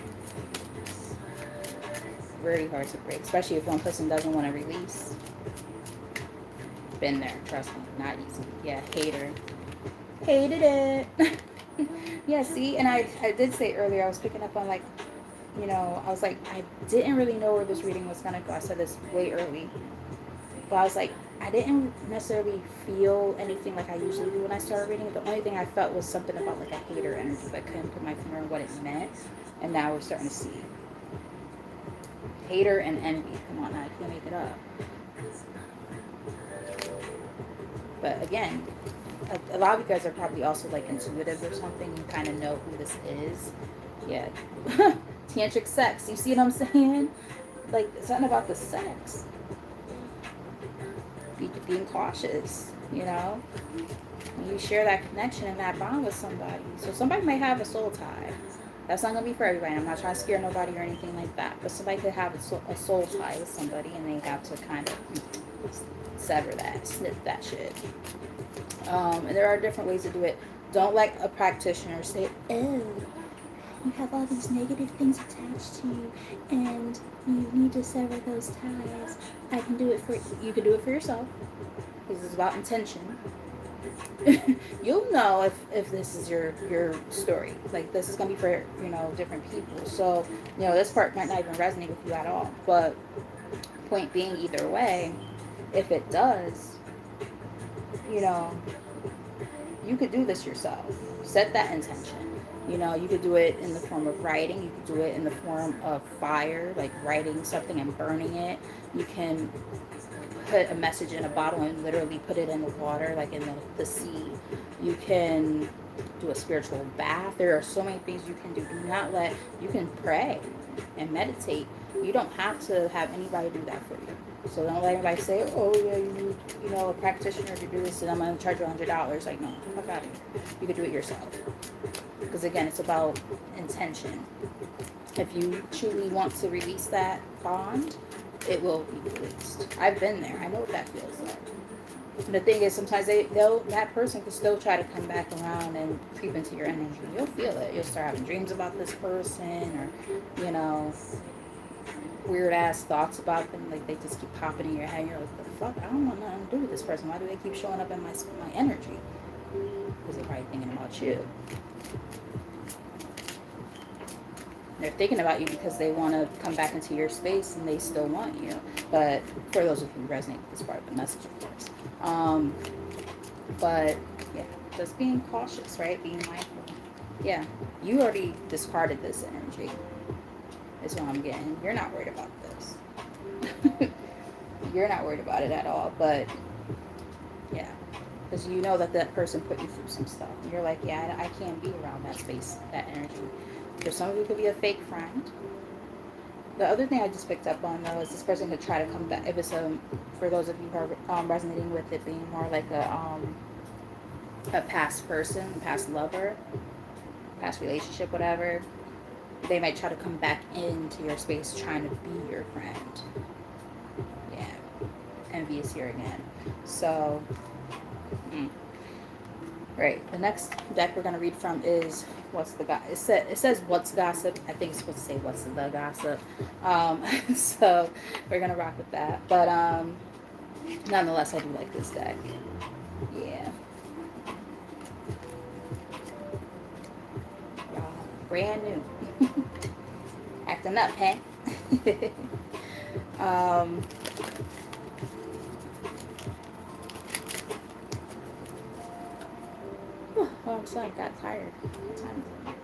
Very hard to break. Especially if one person doesn't want to release. Been there, trust me. Not easy. Yeah, hater. Hated it. Yeah, see? And I did say earlier, I was picking up on, like, you know, I was like, I didn't really know where this reading was going to go. I said this way early. But I was like, I didn't necessarily feel anything like I usually do when I started reading. The only thing I felt was something about, like, a hater energy, but I couldn't put my finger on what it meant. And now we're starting to see. Hater and envy. Come on now, I can't make it up. But again, a lot of you guys are probably also, like, intuitive or something. You kind of know who this is. Yeah. Tantric sex. You see what I'm saying? Like, it's something about the sex. Being cautious, you know? When you share that connection and that bond with somebody. So somebody might have a soul tie. That's not going to be for everybody. I'm not trying to scare nobody or anything like that. But somebody could have a soul tie with somebody, and they have to kind of sever that, snip that shit. And there are different ways to do it. Don't let a practitioner say, oh, you have all these negative things attached to you, and you need to sever those ties. I can do it for you. You can do it for yourself, because it's about intention. You'll know if this is your story. Like, this is going to be for, you know, different people. So, you know, this part might not even resonate with you at all. But point being, either way, if it does, you know, you could do this yourself. Set that intention. You know, you could do it in the form of writing. You could do it in the form of fire, like writing something and burning it. You can put a message in a bottle and literally put it in the water, like in the sea. You can do a spiritual bath. There are so many things you can do. You can pray and meditate. You don't have to have anybody do that for you. So don't let anybody say, oh yeah, you need, you know, a practitioner to do this and I'm going to charge you $100. Like, no, fuck out of here. You could do it yourself. Because again, it's about intention. If you truly want to release that bond, it will be released. I've been there. I know what that feels like. And the thing is, sometimes that person can still try to come back around and creep into your energy. You'll feel it. You'll start having dreams about this person, or, you know, weird ass thoughts about them. Like, they just keep popping in your head. You're like, the fuck? I don't want nothing to do with this person. Why do they keep showing up in my energy? Because they're probably thinking about you. They're thinking about you because they want to come back into your space and they still want you. But for those of you who resonate with this part of the message, of course. But yeah, just being cautious, right? Being mindful. Yeah, you already discarded this energy. is what I'm getting. You're not worried about this. You're not worried about it at all. But yeah, because you know that that person put you through some stuff. And you're like, yeah, I can't be around that space, that energy. Because some of you could be a fake friend. The other thing I just picked up on though is this person could try to come back. If it's for those of you who are resonating with it being more like a past person, a past lover, past relationship, whatever, they might try to come back into your space trying to be your friend. Yeah, envy is here again. So, right. The next deck we're gonna read from is what's the gossip. It says what's gossip. I think it's supposed to say what's the gossip. So we're gonna rock with that. But nonetheless, I do like this deck. Yeah. Brand new. Acting up, hey? um, I'm sorry, I got tired. What time is it?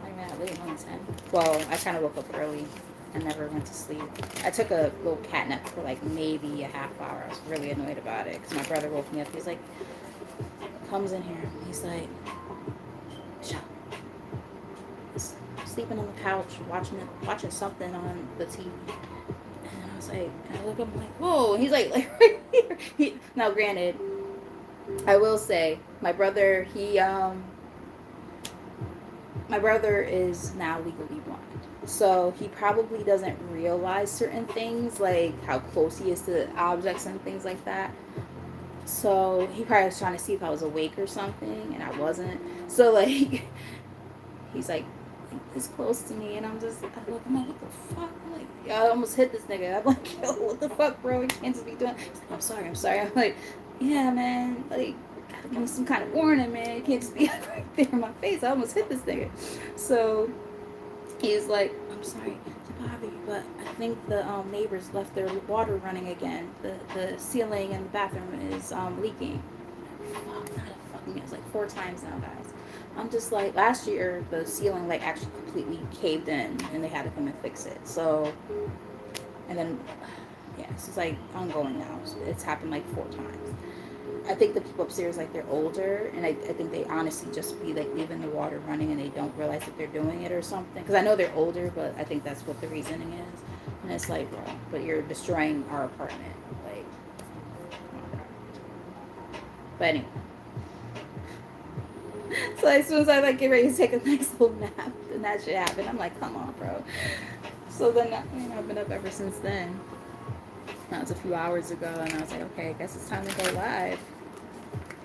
I don't even have late on 10. Well, I kind of woke up early and never went to sleep. I took a little cat nap for like maybe a half hour. I was really annoyed about it because my brother woke me up. He's like, comes in here. He's like, Michelle, sleeping on the couch, watching something on the TV. And I was like, and I look up, I'm like, whoa. He's like right here. Now, granted, I will say, my brother is now legally blind. So he probably doesn't realize certain things, like how close he is to objects and things like that. So he probably was trying to see if I was awake or something, and I wasn't. So like, he's like this close to me, and I'm like, what the fuck? I'm like, yo, I almost hit this nigga. I'm like, yo, what the fuck, bro? You can't just be doing. He's like, I'm sorry. I'm like, yeah, man, like, give me some kind of warning, man. You can't just be right there in my face. I almost hit this nigga. So he's like, I'm sorry to bother you, but I think the neighbors left their water running again. The ceiling in the bathroom is leaking. Fuck, not a fucking. It's like 4 times now, guys. I'm just like, last year the ceiling like actually completely caved in and they had to come and fix it. So, and then yeah, so it's like ongoing now. So it's happened like 4 times. I think the people upstairs, like, they're older, and I think they honestly just be like leaving the water running and they don't realize that they're doing it or something. Because I know they're older, but I think that's what the reasoning is. And it's like, bro, but you're destroying our apartment. Like, oh my God. But anyway. So as soon as I like get ready to take a nice little nap, and that shit happened, I'm like, come on, bro. So then, I've been up ever since then. That was a few hours ago, and I was like, okay, I guess it's time to go live.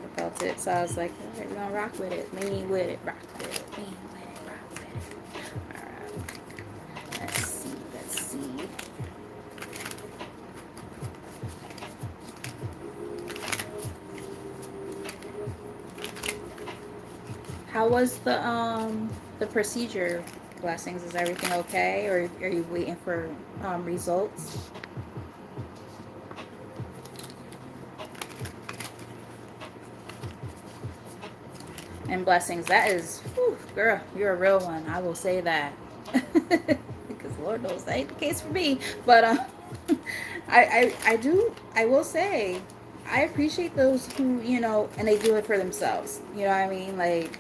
I felt it, so I was like, all right, we're gonna rock with it. Lean with it, rock with it. Lean with it, rock with it. All right. Let's see. How was the procedure? Blessings. Is everything okay, or are you waiting for results? And blessings. That is, whew, girl, you're a real one. I will say that. Because Lord knows that ain't the case for me. But I will say, I appreciate those who, and they do it for themselves. You know what I mean? Like,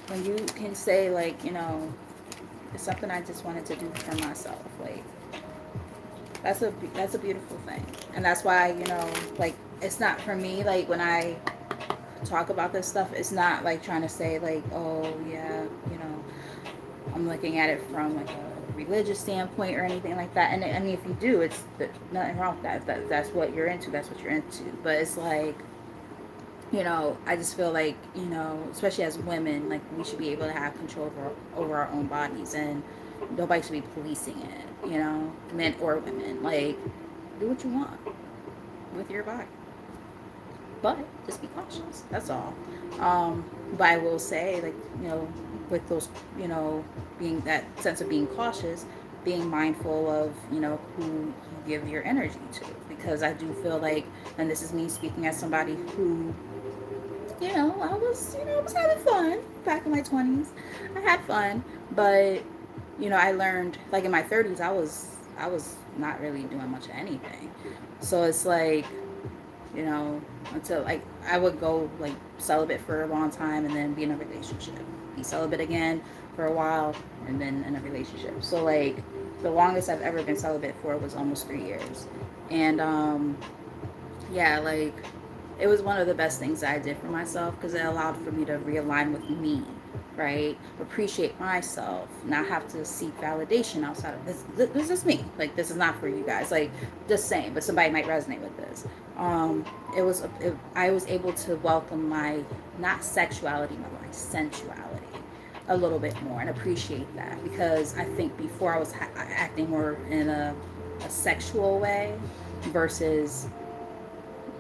when you can say, like, it's something I just wanted to do for myself. Like, that's a beautiful thing. And that's why, like, it's not for me, like, when I talk about this stuff, it's not like trying to say like, oh yeah, I'm looking at it from like a religious standpoint or anything like that. And I mean, if you do, it's nothing wrong with that. That's what you're into. That's what you're into. But it's like, I just feel like, especially as women, like, we should be able to have control over our own bodies, and nobody should be policing it. Men or women, like, do what you want with your body. But just be cautious. That's all. But I will say, like, with those, being that sense of being cautious, being mindful of, who you give your energy to. Because I do feel like, and this is me speaking as somebody who, I was having fun back in my 20s. I had fun, but I learned like in my 30s, I was not really doing much of anything. So it's like, you know, until like I would go like celibate for a long time and then be in a relationship, be celibate again for a while, and then in a relationship. So like the longest I've ever been celibate for was almost 3 years, and yeah, like it was one of the best things that I did for myself because it allowed for me to realign with me, right? Appreciate myself, not have to seek validation outside of this. This is me. Like this is not for you guys. Like just saying, but somebody might resonate with this. I was able to welcome my not sexuality, but my sensuality a little bit more and appreciate that because I think before I was acting more in a sexual way versus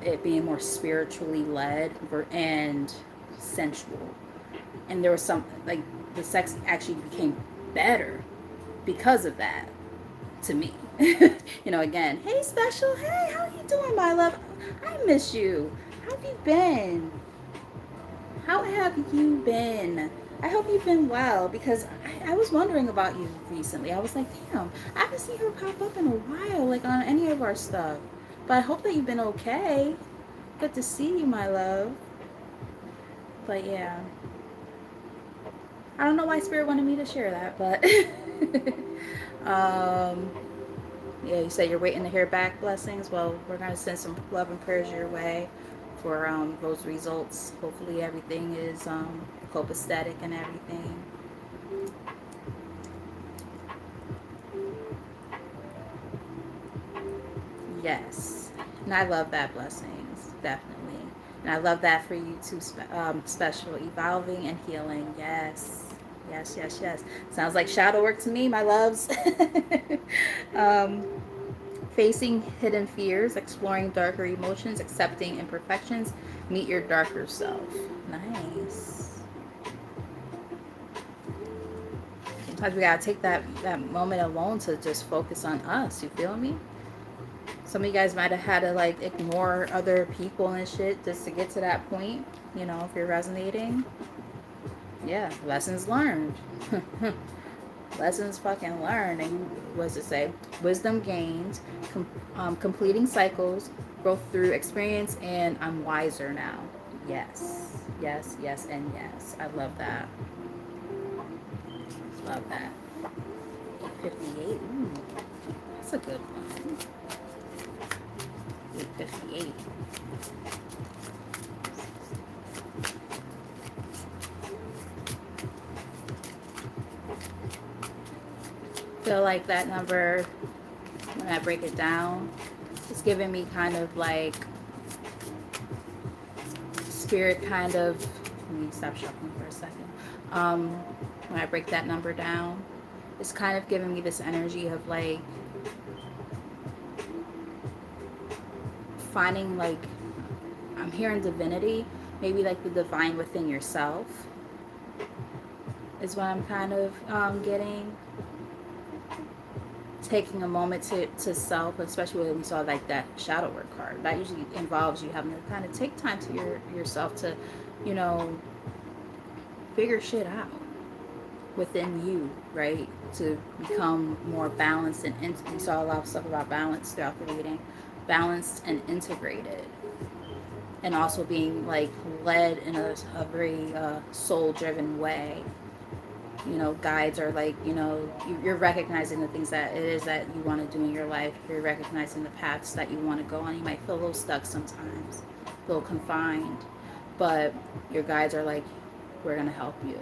it being more spiritually led and sensual. And there was some like the sex actually became better because of that to me. Again, hey special, hey, how you doing, my love? I miss you. How have you been? How have you been? I hope you've been well because I was wondering about you recently. I was like, damn, I haven't seen her pop up in a while, like on any of our stuff. But I hope that you've been okay. Good to see you, my love. But yeah, I don't know why Spirit wanted me to share that, but um, yeah, you said you're waiting to hear back blessings. Well, we're gonna send some love and prayers your way for those results. Hopefully, everything is copacetic and everything. Yes, and I love that blessings definitely, and I love that for you too. Special, evolving and healing. Yes. Yes, yes, yes. Sounds like shadow work to me, my loves. um, Facing hidden fears, exploring darker emotions, accepting imperfections, meet your darker self. Nice. Sometimes we gotta take that moment alone to just focus on us. You feel me? Some of you guys might have had to like ignore other people and shit just to get to that point. If you're resonating, yeah, lessons learned. Lessons fucking learned. And what does it say? Wisdom gained, completing cycles, growth through experience, and I'm wiser now. Yes, yes, yes, and yes. I love that. Love that. 58. Ooh, that's a good one. 58. Feel like that number, when I break it down, it's giving me kind of like spirit kind of. Let me stop shuffling for a second. Um, when I break that number down, it's kind of giving me this energy of like finding like I'm hearing divinity, maybe like the divine within yourself is what I'm kind of getting. Taking a moment to self, especially when we saw like that shadow work card. That usually involves you having to kind of take time to yourself to, you know, figure shit out within you, right? To become more balanced and we saw a lot of stuff about balance throughout the reading. Balanced and integrated. And also being like led in a very soul driven way. Guides are like, you're recognizing the things that it is that you want to do in your life. You're recognizing the paths that you want to go on. You might feel a little stuck sometimes, a little confined, but your guides are like, we're going to help you.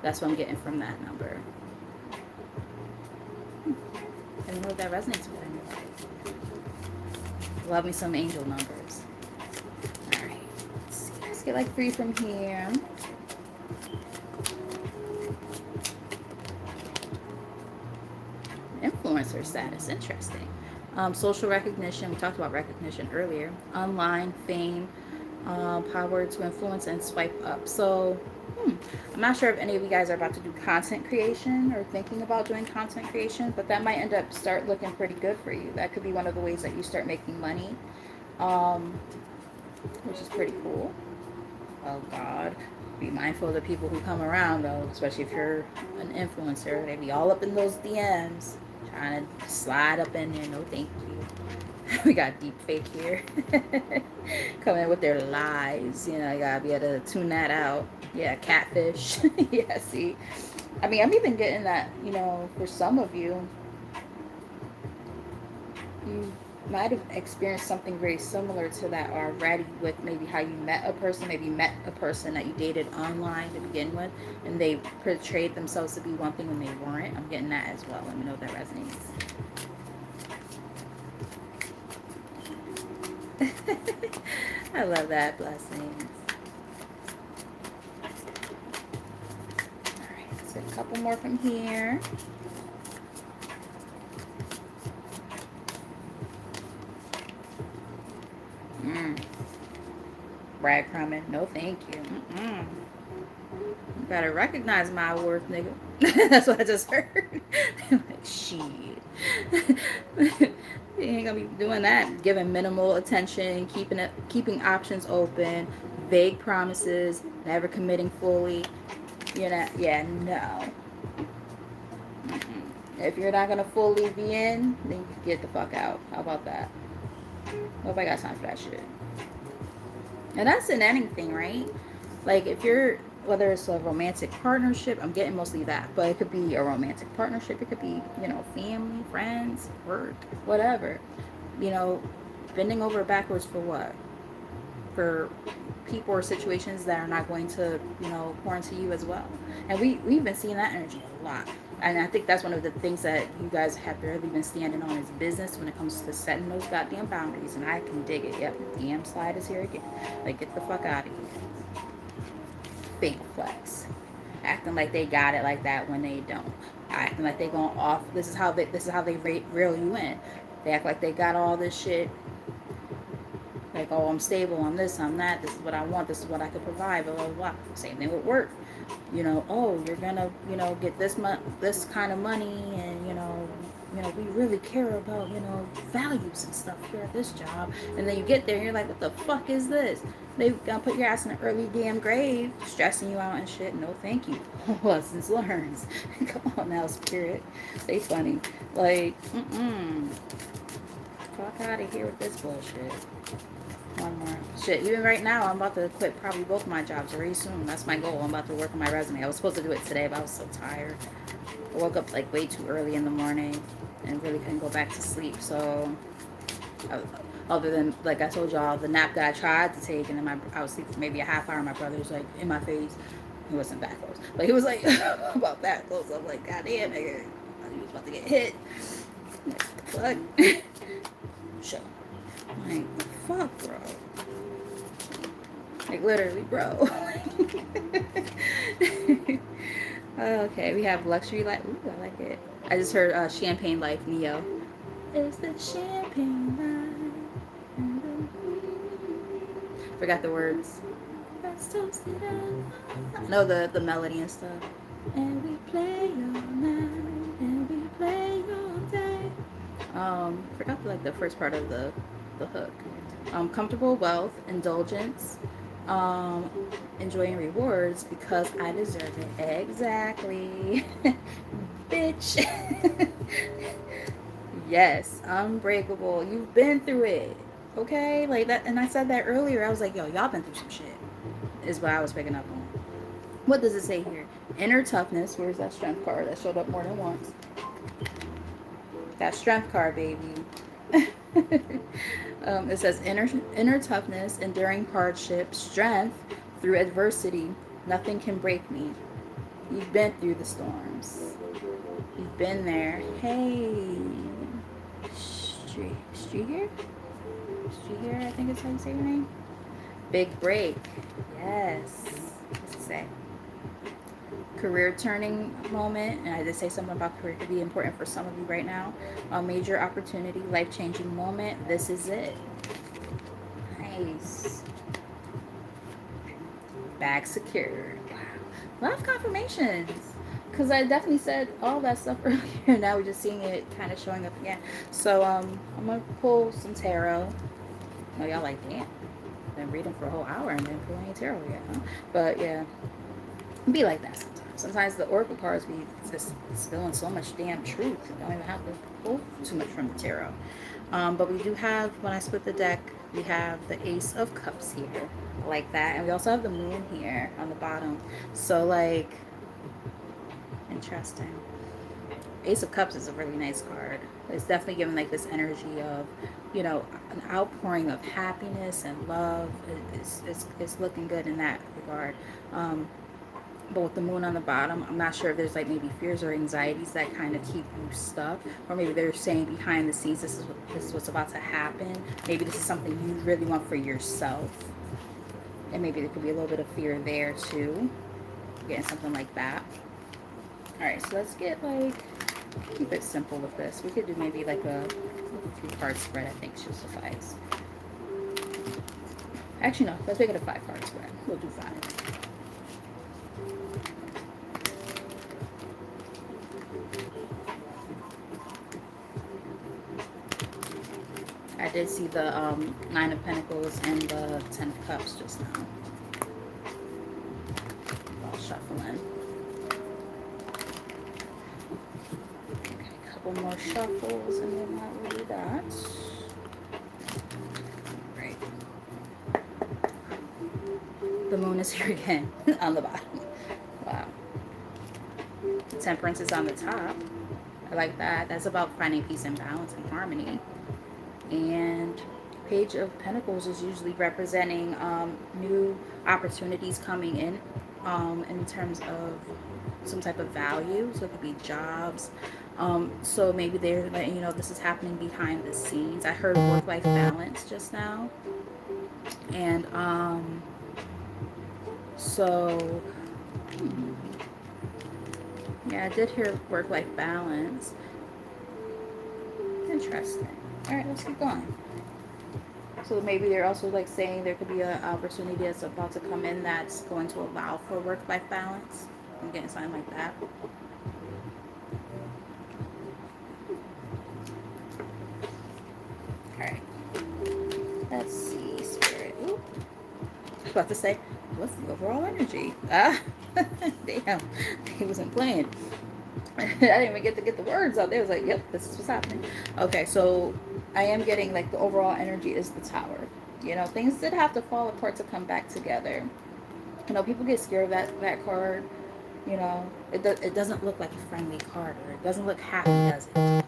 That's what I'm getting from that number. I don't know if that resonates with anybody. Love me some angel numbers. All right, let's see. Let's get like 3 from here. Influencer status, interesting. Social recognition, we talked about recognition earlier. Online fame, power to influence and swipe up. So I'm not sure if any of you guys are about to do content creation or thinking about doing content creation, but that might end up start looking pretty good for you. That could be one of the ways that you start making money, which is pretty cool. Oh God. Be mindful of the people who come around though, especially if you're an influencer. They be all up in those DMs, trying to slide up in there. No, thank you. We got deep fake here. Coming with their lies. You know, you gotta be able to tune that out. Yeah, catfish. Yeah, see. I mean, I'm even getting that, you know, for some of you, you might have experienced something very similar to that already with maybe how you met a person. Maybe you met a person that you dated online to begin with, and they portrayed themselves to be one thing when they weren't. I'm getting that as well. Let me know if that resonates. I love that. Blessings. All right, so a couple more from here. Breadcrumbing. No, thank you. You better recognize my worth, nigga. That's what I just heard. Like, shit. You ain't gonna be doing that. Giving minimal attention, keeping options open, vague promises, never committing fully. You're not. Yeah, no. If you're not gonna fully be in, then you get the fuck out. How about that? Nobody got time for that shit. And that's in anything, right? Like if you're, whether it's a romantic partnership, I'm getting mostly that, but it could be a romantic partnership. It could be, you know, family, friends, work, whatever. You know, bending over backwards for what? For people or situations that are not going to, you know, pour into you as well. And we've been seeing that energy a lot. And I think that's one of the things that you guys have really been standing on is business when it comes to setting those goddamn boundaries. And I can dig it. Yep, DM slide is here again. Like, get the fuck out of here. Fake flex. Acting like they got it like that when they don't. Acting like they going off. This is how they reel you in. They act like they got all this shit. Like, oh, I'm stable, I'm this, I'm that, this is what I want, this is what I can provide, blah, blah, blah. Same thing with work. You know, oh, you're gonna, you know, get this kind of money, and, you know, we really care about, you know, values and stuff here at this job. And then you get there and you're like, what the fuck is this? They gonna put your ass in an early damn grave, stressing you out and shit. No, thank you. Lessons learned. Come on now, spirit. They funny. Like, fuck out of here with this bullshit. One more. Shit, even right now, I'm about to quit probably both my jobs very soon. That's my goal. I'm about to work on my resume. I was supposed to do it today, but I was so tired. I woke up like way too early in the morning and really couldn't go back to sleep. So, other than, like I told y'all, the nap that I tried to take, and then I was asleep for maybe a half hour. My brother was like in my face. He wasn't that close, but he was like about that close. I'm like, God damn, nigga, he was about to get hit. Like, fuck. Shut up. Like, fuck, bro. Like, literally, bro. Okay, we have Luxury Life. Ooh, I like it. I just heard Champagne Life, Neo. It's the champagne life. Forgot the words. No, the melody and stuff. And we play all night, and we play all day. Forgot the first part of the hook. Comfortable wealth, indulgence, enjoying rewards because I deserve it. Exactly. Bitch. Yes, unbreakable. You've been through it. Okay? Like that, and I said that earlier. I was like, yo, y'all been through some shit. Is what I was picking up on. What does it say here? Inner toughness. Where's that strength card that showed up more than once? That strength card, baby. It says inner toughness, enduring hardship, strength through adversity. Nothing can break me. You've been through the storms. You've been there. Hey, Strieger, I think it's how you say your name. Big break. Yes. What's it say? Career turning moment, and I did say something about career could be important for some of you right now. A major opportunity, life-changing moment. This is it. Nice. Bag secured. Wow. A lot of confirmations. Because I definitely said all that stuff earlier. Now we're just seeing it kind of showing up again. So I'm going to pull some tarot. Oh, y'all like, damn. been reading for a whole hour and then pulling tarot yet, huh? But yeah, be like that sometimes. Sometimes the oracle cards be just spilling so much damn truth. You don't even have to pull too much from the tarot. But we do have, when I split the deck, we have the Ace of Cups here, like that. And we also have the Moon here on the bottom. So, like, interesting. Ace of Cups is a really nice card. It's definitely giving, like, this energy of, you know, an outpouring of happiness and love. It's looking good in that regard. But with the moon on the bottom, I'm not sure if there's like maybe fears or anxieties that kind of keep you stuck, or maybe they're saying behind the scenes this is what's about to happen. Maybe this is something you really want for yourself, and maybe there could be a little bit of fear there too. Getting something like that. All right, so let's get like keep it simple with this. We could do maybe like a 3-card spread. I think should suffice. Actually, no. Let's make it a 5-card spread. We'll do 5. I did see the 9 of Pentacles and the 10 of Cups just now. I'll shuffle in. Okay, a couple more shuffles and then that will do that. Right. The moon is here again on the bottom. Wow. Temperance is on the top. I like that. That's about finding peace and balance and harmony. And Page of Pentacles is usually representing new opportunities coming in terms of some type of value. So it could be jobs. So maybe they're letting you know this is happening behind the scenes. I heard work-life balance just now. And so yeah, I did hear work-life balance. Interesting. All right, let's keep going. So maybe they're also like saying there could be an opportunity that's about to come in that's going to allow for work-life balance. I'm getting something like that. All right. Let's see, Spirit. Ooh. I was about to say, what's the overall energy? Ah, damn, he wasn't playing. I didn't even get to get the words out. They was like, yep, this is what's happening. Okay, so I am getting like the overall energy is the Tower. You know, things did have to fall apart to come back together. You know, people get scared of that card. You know, it doesn't look like a friendly card, or it doesn't look happy, does it?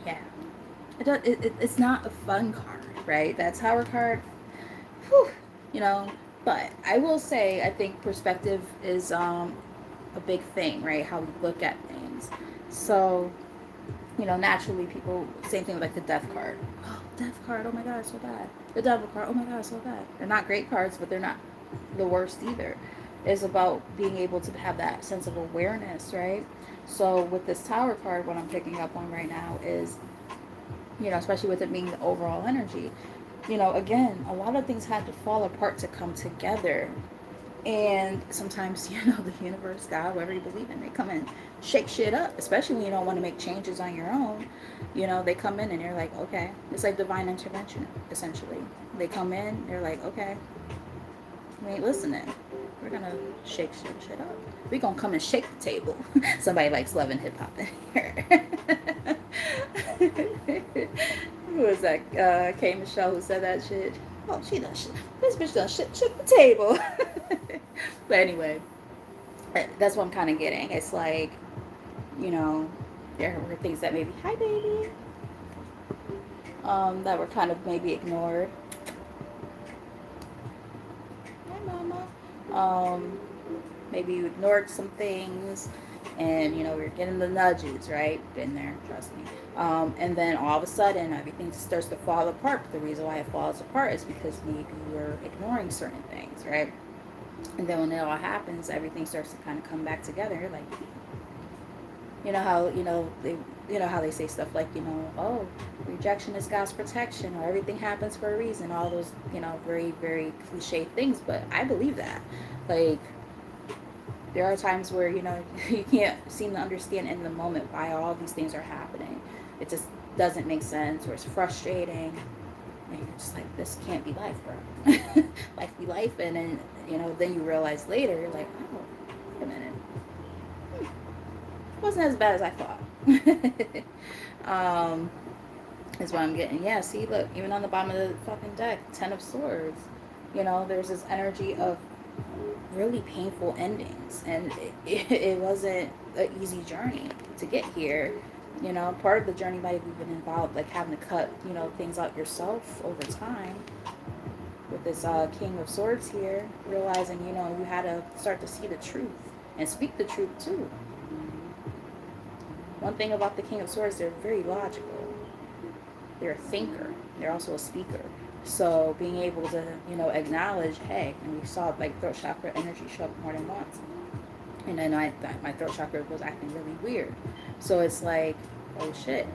Yeah, it's not a fun card, right? That Tower card. Whew, you know, but I will say I think perspective is a big thing, right? How we look at things. So, you know, naturally people, same thing with like the Death card. Oh, Death card, oh my god, so bad. The Devil card, oh my god, so bad. They're not great cards, but they're not the worst either. It's about being able to have that sense of awareness, right? So with this Tower card, what I'm picking up on right now is, you know, especially with it being the overall energy, you know, again, a lot of things had to fall apart to come together. And sometimes, you know, the universe, God, whatever you believe in, they come in, shake shit up, especially when you don't want to make changes on your own. You know, they come in and you're like, okay, it's like divine intervention, essentially. They come in, they're like, okay, we ain't listening. We're going to shake shit up. We're going to come and shake the table. Somebody likes love and hip hop in here. Who was that? K. Michelle who said that shit. Oh, she done shit. This bitch done shit the table. But anyway, that's what I'm kind of getting. It's like, you know, there were things that maybe, hi baby, that were kind of maybe ignored. Hi mama. Maybe you ignored some things, and you know, we're getting the nudges, right? Been there, trust me. And then all of a sudden everything starts to fall apart. But the reason why it falls apart is because maybe you're ignoring certain things, right? And then when it all happens, everything starts to kind of come back together. You're like, you know how, you know how they say stuff like, you know, oh, rejection is God's protection, or everything happens for a reason, all those, you know, very, very cliche things. But I believe that, like, There are times where, you know, you can't seem to understand in the moment why all these things are happening. It just doesn't make sense, or it's frustrating. And you're just like, this can't be life, bro. Life be life. And then, you know, then you realize later, you're like, oh, wait a minute. It wasn't as bad as I thought. Is what I'm getting. Yeah, see, look, even on the bottom of the fucking deck, 10 of Swords. You know, there's this energy of really painful endings, and it wasn't an easy journey to get here. You know, part of the journey might have even involved like having to cut, you know, things out yourself over time. With this King of Swords here, realizing, you know, you had to start to see the truth and speak the truth too. One thing about the King of Swords, they're very logical. They're a thinker. They're also a speaker. So being able to, you know, acknowledge, hey, and we saw like throat chakra energy show up more than once. And then my throat chakra was acting really weird. So it's like, oh shit,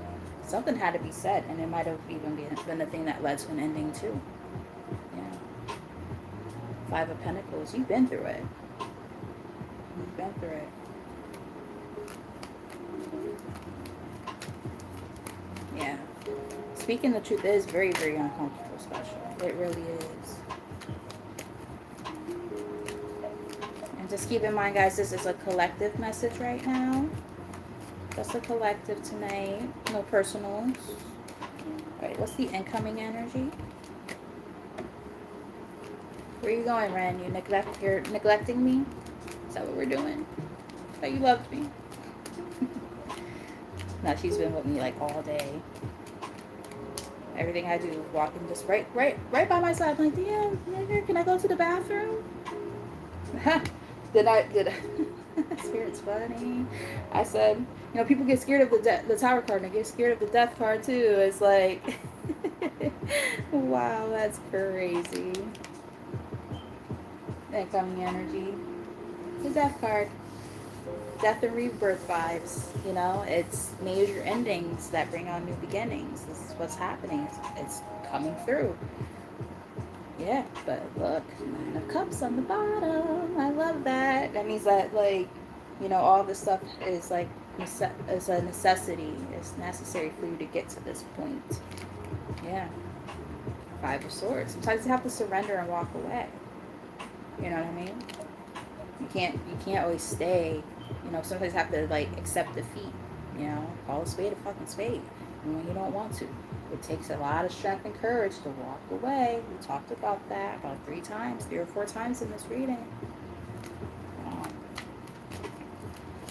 something had to be said, and it might have even been the thing that led to an ending too. Yeah. 5 of Pentacles. You've been through it. You've been through it. Yeah. Speaking the truth is very, very uncomfortable, special. It really is. And just keep in mind, guys, this is a collective message right now. Just a collective tonight. No personals. Alright, what's the incoming energy? Where are you going, Ren? You're neglecting me? Is that what we're doing? I thought you loved me. No, she's been with me like all day. Everything I do, walking just right by my side. I'm like, damn, nigga, can I go to the bathroom? Did Spirit's funny. I said, you know, people get scared of the Tower card, and they get scared of the Death card too. It's like, wow, that's crazy. Incoming energy. The Death card. Death and rebirth vibes, you know, it's major endings that bring on new beginnings. This is what's happening. It's coming through. Yeah, but look, 9 of Cups on the bottom. I love that. That means that, like, you know, all this stuff is like it's a necessity. It's necessary for you to get to this point. Yeah. 5 of Swords. Sometimes you have to surrender and walk away. You know what I mean? You can't always stay. You know, sometimes you have to like accept defeat. You know, call a spade a fucking spade. And when you don't want to, it takes a lot of strength and courage to walk away. We talked about that about 3 or 4 times in this reading.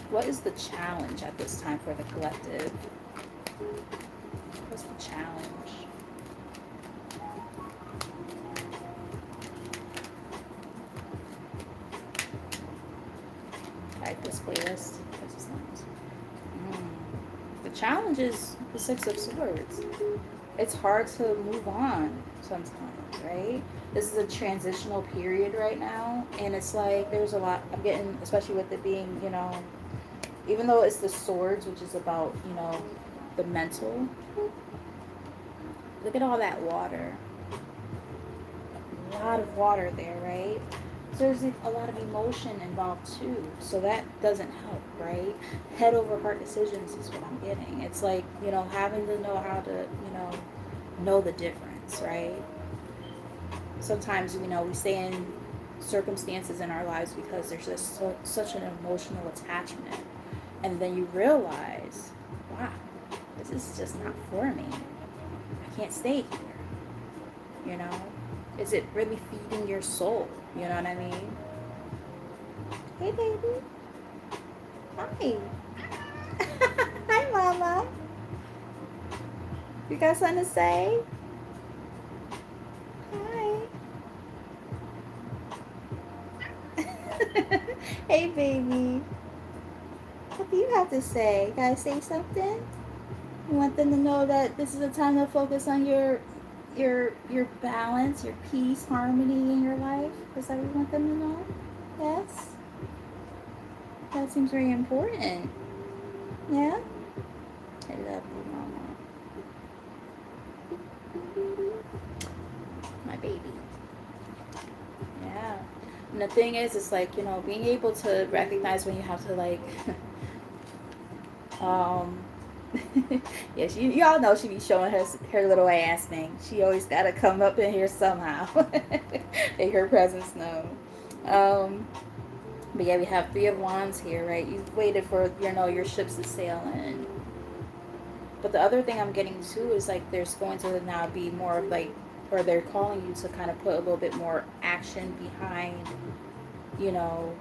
What is the challenge at this time for the collective? What's the challenge? Like this playlist. This is nice. The challenge is the 6 of Swords. It's hard to move on sometimes, right? This is a transitional period right now, and it's like there's a lot I'm getting, especially with it being, you know, even though it's the Swords, which is about, you know, the mental. Look at all that water. A lot of water there, right? So there's a lot of emotion involved too. So that doesn't help, right? Head over heart decisions is what I'm getting. It's like, you know, having to know how to, you know the difference, right? Sometimes, you know, we stay in circumstances in our lives because there's just such an emotional attachment. And then you realize, wow, this is just not for me. I can't stay here, you know? Is it really feeding your soul? You know what I mean? Hey, baby. Hi. Hi, Mama. You got something to say? Hi. Hey, baby. What do you have to say? Gotta say something? You want them to know that this is a time to focus on your balance, your peace, harmony in your life? Is that what you want them to know? Yes? That seems very important. Yeah? I love you, Mama. My baby. Yeah. And the thing is, it's like, being able to recognize when you have to, like, um, yeah, y'all know she be showing her little ass thing. She always gotta come up in here somehow, make her presence known. Um, but yeah, we have Three of Wands here, right? You've waited for, your ships to sail in. But the other thing I'm getting to is like there's going to now be more of like, or they're calling you to kind of put a little bit more action behind, you know,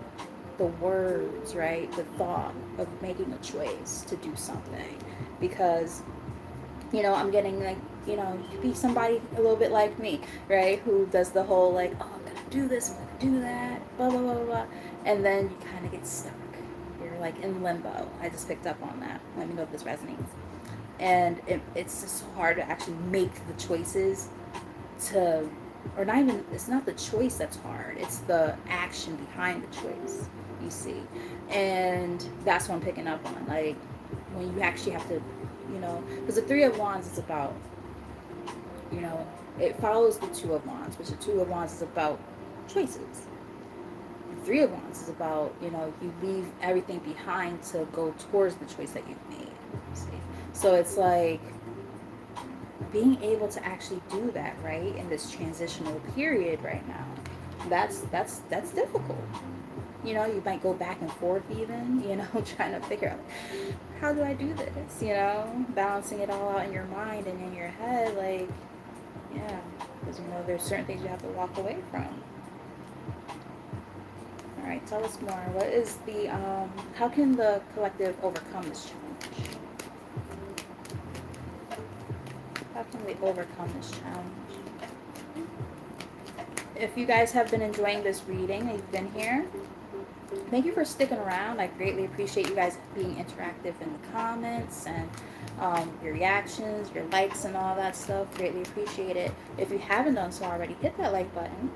the words, right? The thought of making a choice to do something. Because, I'm getting like, you could be somebody a little bit like me, right? Who does the whole like, oh, I'm going to do this, I'm going to do that, blah, blah, blah, blah. And then you kind of get stuck. You're like in limbo. I just picked up on that. Let me know if this resonates. And it's just hard to actually make the choices to, or not even, it's not the choice that's hard, it's the action behind the choice, you see. And that's what I'm picking up on, like when you actually have to, because the Three of Wands is about, you know it follows the Two of Wands, which the Two of Wands is about choices. The Three of Wands is about, you leave everything behind to go towards the choice that you've made, see. So it's like being able to actually do that, right, in this transitional period right now, that's difficult. You might go back and forth even, trying to figure out, how do I do this, balancing it all out in your mind and in your head, like, yeah, because there's certain things you have to walk away from. All right, tell us more. What is the how can the collective overcome this challenge? How can we overcome this challenge? If you guys have been enjoying this reading and you've been here, thank you for sticking around. I greatly appreciate you guys being interactive in the comments and your reactions, your likes, and all that stuff. Greatly appreciate it. If you haven't done so already, hit that like button.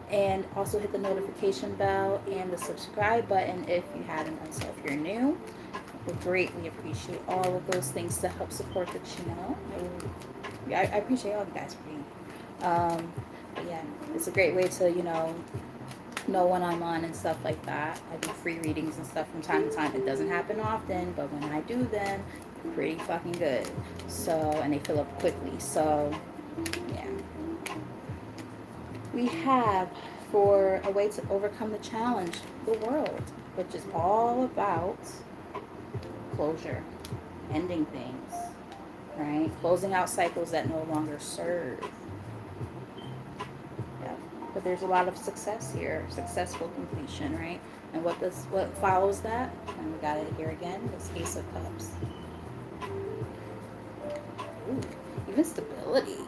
And also hit the notification bell and the subscribe button if you haven't done so. If you're new, we greatly appreciate all of those things to help support the channel. I appreciate all you guys for being. But yeah, it's a great way to, know when I'm on and stuff like that. I do free readings and stuff from time to time. It doesn't happen often, but when I do them, pretty fucking good. So, and they fill up quickly. So, yeah. We have, for a way to overcome the challenge, the World, which is all about closure, ending things, right? Closing out cycles that no longer serve. But there's a lot of success here, successful completion, right? And what follows that? And we got it here again, this Ace of Cups. Ooh, even stability.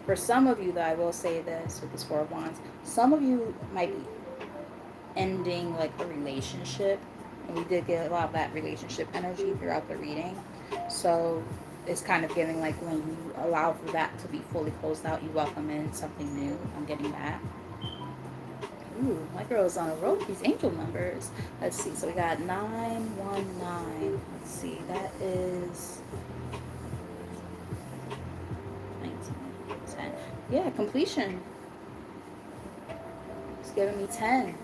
For some of you, though, I will say this with this Four of Wands, some of you might be ending like a relationship, and we did get a lot of that relationship energy throughout the reading. So it's kind of giving like when you allow for that to be fully closed out, you welcome in something new. I'm getting that. Ooh, my girl is on a roll. These angel numbers. Let's see. So we got 919. Let's see. That is 19, 10. Yeah, completion. It's giving me 10,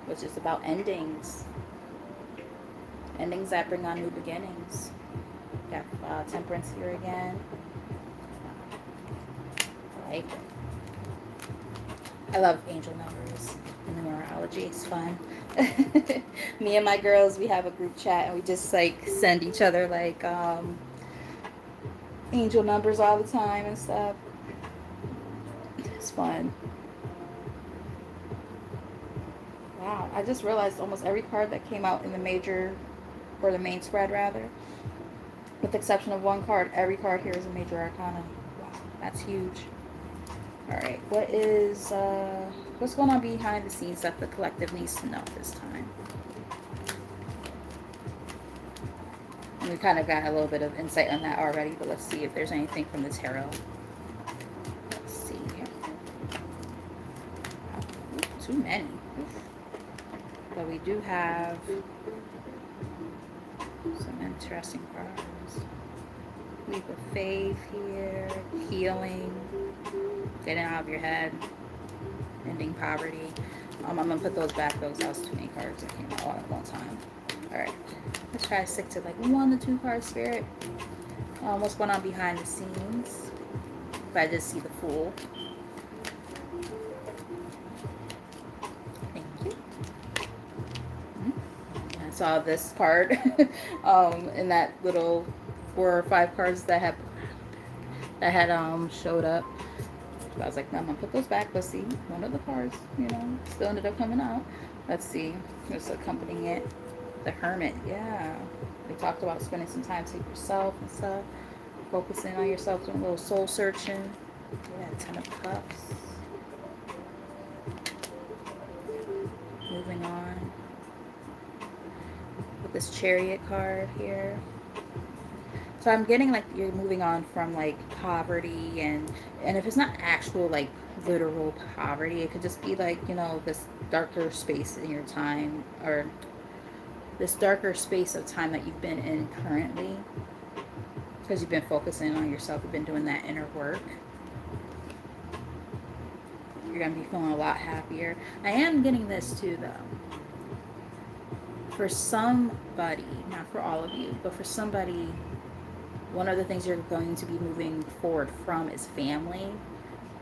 which is about endings. Endings that bring on new beginnings. Got Temperance here again. I like it. I love angel numbers and numerology. It's fun. Me and my girls, we have a group chat and we just like send each other like angel numbers all the time and stuff. It's fun. Wow, I just realized almost every card that came out in the major, or the main spread rather, with the exception of one card, every card here is a major arcana. Wow, that's huge. Alright, what's going on behind the scenes that the collective needs to know this time? And we kind of got a little bit of insight on that already, but let's see if there's anything from the tarot. Let's see here. Ooh, too many. Oof. But we do have some interesting cards. Leap of faith here, healing, getting out of your head, ending poverty. I'm gonna put those back. Those that was too many cards that came out all at one time. All right, let's try to stick to like 1 to 2 card spirit. What's going on behind the scenes? If I just see the Fool. Thank you. I saw this card in that little 4 or 5 cards that had showed up. I was like, no, I'm gonna put those back. Let's see. One of the cards, still ended up coming out. Let's see. Just accompanying it. The Hermit. Yeah. We talked about spending some time to yourself and stuff. Focusing on yourself, doing a little soul searching. Yeah, 10 of Cups. Moving on. With this Chariot card here. So I'm getting like you're moving on from like poverty and if it's not actual like literal poverty, it could just be like, this darker space in your time or this darker space of time that you've been in currently because you've been focusing on yourself, you've been doing that inner work. You're going to be feeling a lot happier. I am getting this too though. For somebody, not for all of you, but for somebody, one of the things you're going to be moving forward from is family.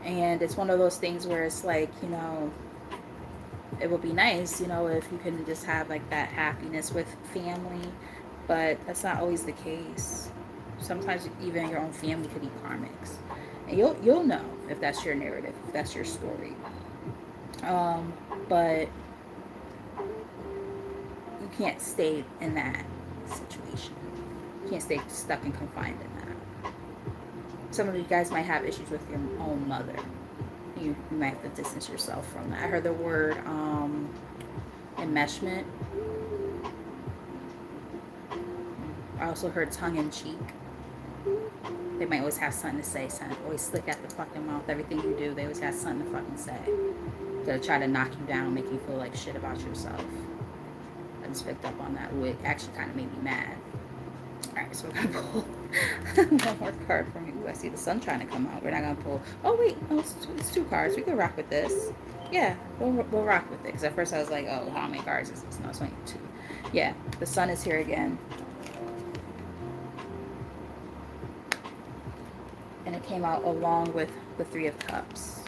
And it's one of those things where it's like, it would be nice, if you can just have like that happiness with family. But that's not always the case. Sometimes even your own family could be karmics. And you'll know if that's your narrative, if that's your story. But you can't stay in that situation. You can't stay stuck and confined in that. Some of you guys might have issues with your own mother. You might have to distance yourself from that. I heard the word enmeshment. I also heard tongue-in-cheek. They might always have something to say, something always slick at the fucking mouth. Everything you do, they always have something to fucking say. To try to knock you down, make you feel like shit about yourself. I just picked up on that. It actually kind of made me mad. Alright, so we're going to pull one more card from you. I see the sun trying to come out. We're not going to pull... Oh, wait. No, it's 2 cards. We can rock with this. Yeah, we'll rock with it. Because at first I was like, oh, how many cards is this? No, it's only 2. Yeah, the sun is here again. And it came out along with the 3 of Cups.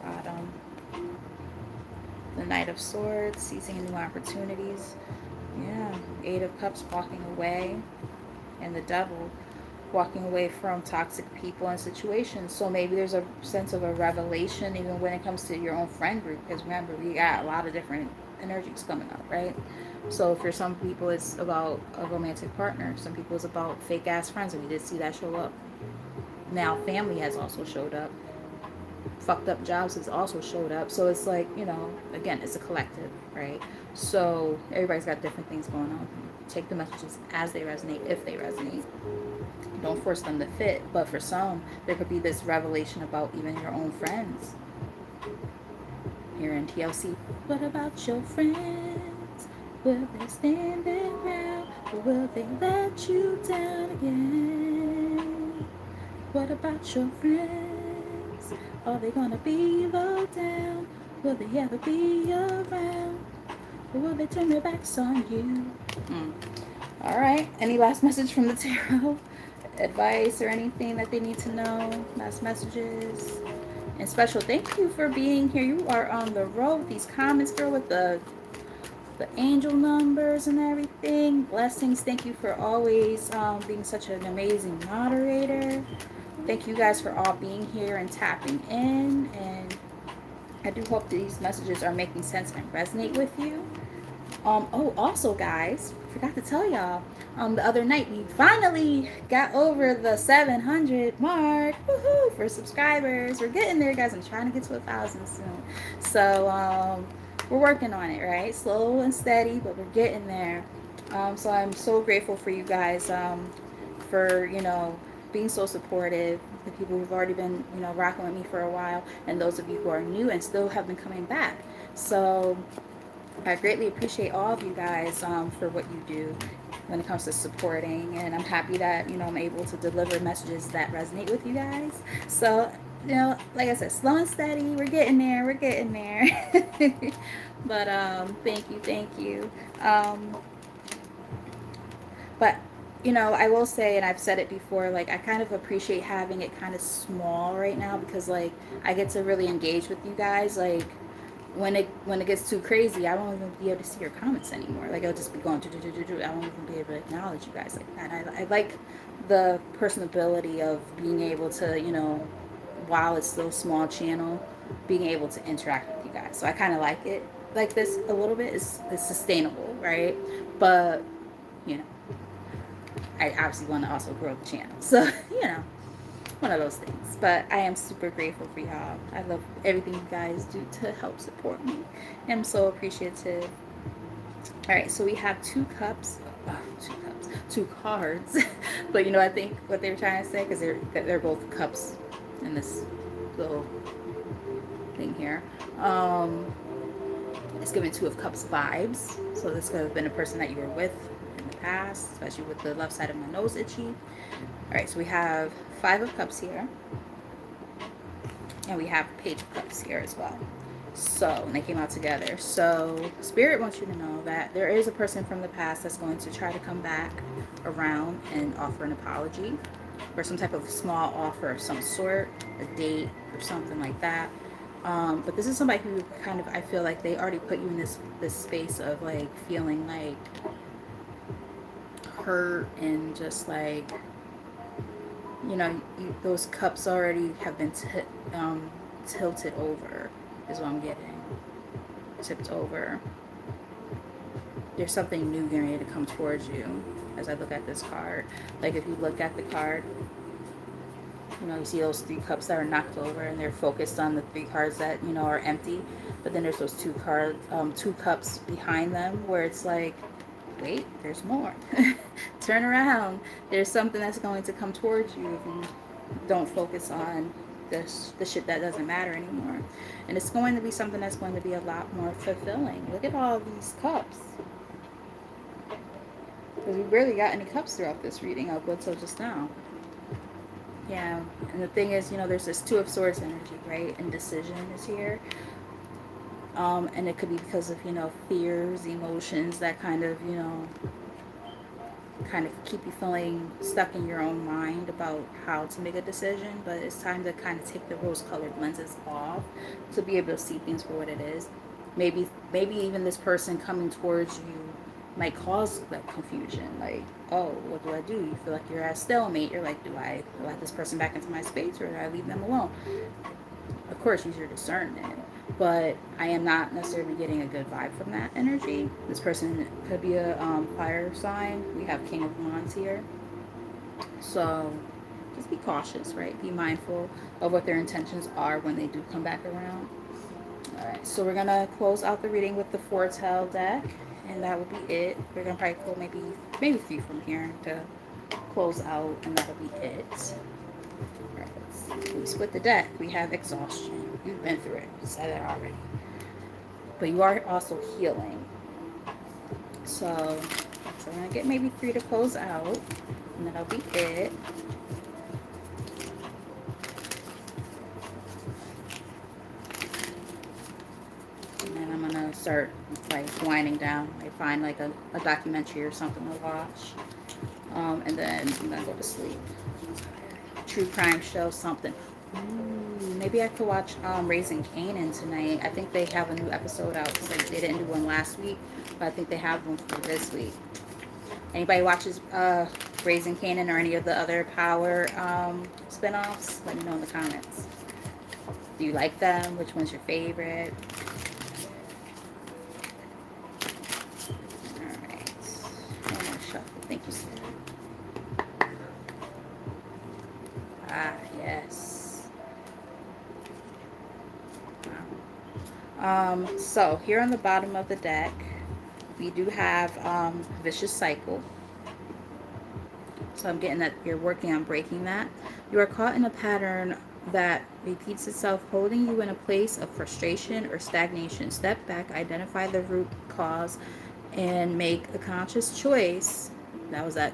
Bottom. The Knight of Swords, seizing new opportunities. Yeah, 8 of Cups, walking away. And the Devil, walking away from toxic people and situations. So maybe there's a sense of a revelation even when it comes to your own friend group. Because remember, we got a lot of different energies coming up, right? So for some people, it's about a romantic partner. Some people, it's about fake-ass friends. And we did see that show up. Now, family has also showed up. Fucked up jobs has also showed up. So it's like, again, it's a collective, right? So everybody's got different things going on. Take the messages as they resonate, if they resonate. Don't force them to fit. But for some, there could be this revelation about even your own friends. Here in TLC, what about your friends? Will they stand around, or will they let you down again? What about your friends? Are they gonna be low down? Will they ever be around? Or will they turn their backs on you? Alright, any last message from the tarot? Advice or anything that they need to know? Last messages? And special thank you for being here. You are on the road with these comments, girl, with the angel numbers and everything. Blessings. Thank you for always being such an amazing moderator. Thank you guys for all being here and tapping in. And I do hope these messages are making sense and resonate with you. Oh, also, guys, forgot to tell y'all, the other night we finally got over the 700 mark. Woohoo! For subscribers. We're getting there, guys. I'm trying to get to 1,000 soon. So, we're working on it, right? Slow and steady, but we're getting there. So I'm so grateful for you guys, for, being so supportive. The people who've already been, rocking with me for a while, and those of you who are new and still have been coming back. So I greatly appreciate all of you guys for what you do when it comes to supporting, and I'm happy that I'm able to deliver messages that resonate with you guys. So like I said, slow and steady, we're getting there, we're getting there. But thank you. Um, but I will say, and I've said it before, like I kind of appreciate having it kind of small right now because like I get to really engage with you guys. Like when it gets too crazy, I won't even be able to see your comments anymore. Like I'll just be going do. I won't even be able to acknowledge you guys like that. I like the personability of being able to, while it's still a small channel, being able to interact with you guys. So I kind of like it like this a little bit. It's sustainable, right? But you know, I obviously want to also grow the channel. So one of those things. But I am super grateful for y'all. I love everything you guys do to help support me. I'm so appreciative. All right, so we have two cards. But I think what they were trying to say, because they're both cups in this little thing here. It's giving Two of Cups vibes. So this could have been a person that you were with in the past, especially with the left side of my nose itchy. All right, so we have Five of Cups here. And we have Page of Cups here as well. So, and they came out together. So, Spirit wants you to know that there is a person from the past that's going to try to come back around and offer an apology or some type of small offer of some sort, a date or something like that. But this is somebody who kind of, I feel like they already put you in this space of like feeling like hurt and just like those cups already have been tilted over, is what I'm getting. Tipped over. There's something new getting ready to come towards you as I look at this card. Like if you look at the card, you see those three cups that are knocked over and they're focused on the three cards that, are empty. But then there's those two cups behind them where it's like, wait, there's more. Turn around. There's something that's going to come towards you if you don't focus on the shit that doesn't matter anymore. And it's going to be something that's going to be a lot more fulfilling. Look at all these cups. Because we barely got any cups throughout this reading up until just now. Yeah, and the thing is, there's this Two of Swords energy, right? Indecision is here. And it could be because of, fears, emotions that kind of keep you feeling stuck in your own mind about how to make a decision. But it's time to kind of take the rose-colored lenses off to be able to see things for what it is. Maybe even this person coming towards you might cause that confusion. Like, oh, what do I do? You feel like you're at a stalemate. You're like, do I let this person back into my space or do I leave them alone? Of course, use your discernment. But I am not necessarily getting a good vibe from that energy. This person could be a fire sign. We have King of Wands here. So just be cautious, right? Be mindful of what their intentions are when they do come back around. All right, so we're going to close out the reading with the Foretell deck. And that will be it. We're going to probably pull maybe three from here to close out. And that'll be it. All right, we split the deck. We have Exhaustion. You've been through it. I said that already. But you are also healing. So I'm going to get maybe three to close out. And that'll be it. And then I'm going to start like winding down. I find like a documentary or something to watch. And then I'm going to go to sleep. True crime show, something. Maybe I could watch Raising Canaan tonight. I think they have a new episode out because they didn't do one last week, but I think they have one for this week. Anybody watches Raising Canaan or any of the other Power spinoffs? Let me know in the comments. Do you like them? Which one's your favorite? All right. I'm gonna shuffle. Thank you, sir. Ah, yes. So here on the bottom of the deck, we do have Vicious Cycle. So I'm getting that you're working on breaking that. You are caught in a pattern that repeats itself, holding you in a place of frustration or stagnation. Step back, identify the root cause, and make a conscious choice. That was that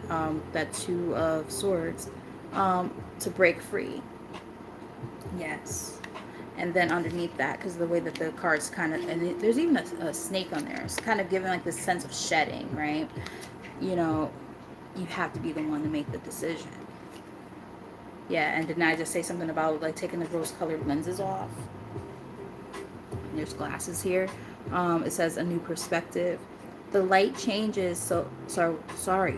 Two of Swords, to break free. Yes. And then underneath that, because the way that the cards kind of, and there's even a snake on there, it's kind of giving like this sense of shedding, right? You know, you have to be the one to make the decision. Yeah, and didn't I just say something about like taking the rose-colored lenses off? There's glasses here. It says a new perspective. The light changes, sorry.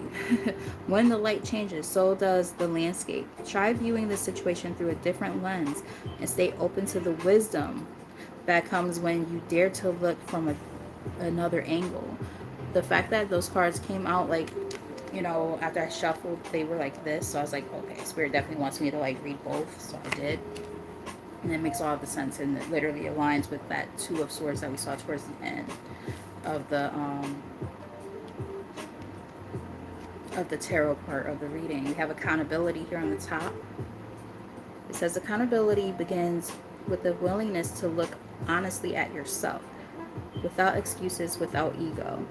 When the light changes, so does the landscape. Try viewing the situation through a different lens and stay open to the wisdom that comes when you dare to look from another angle. The fact that those cards came out like, after I shuffled, they were like this. So I was like, okay, Spirit definitely wants me to like read both. So I did. And it makes all of the sense, and it literally aligns with that Two of Swords that we saw towards the end of the tarot part of the reading. We have accountability here on the top. It says accountability begins with the willingness to look honestly at yourself, without excuses, without ego.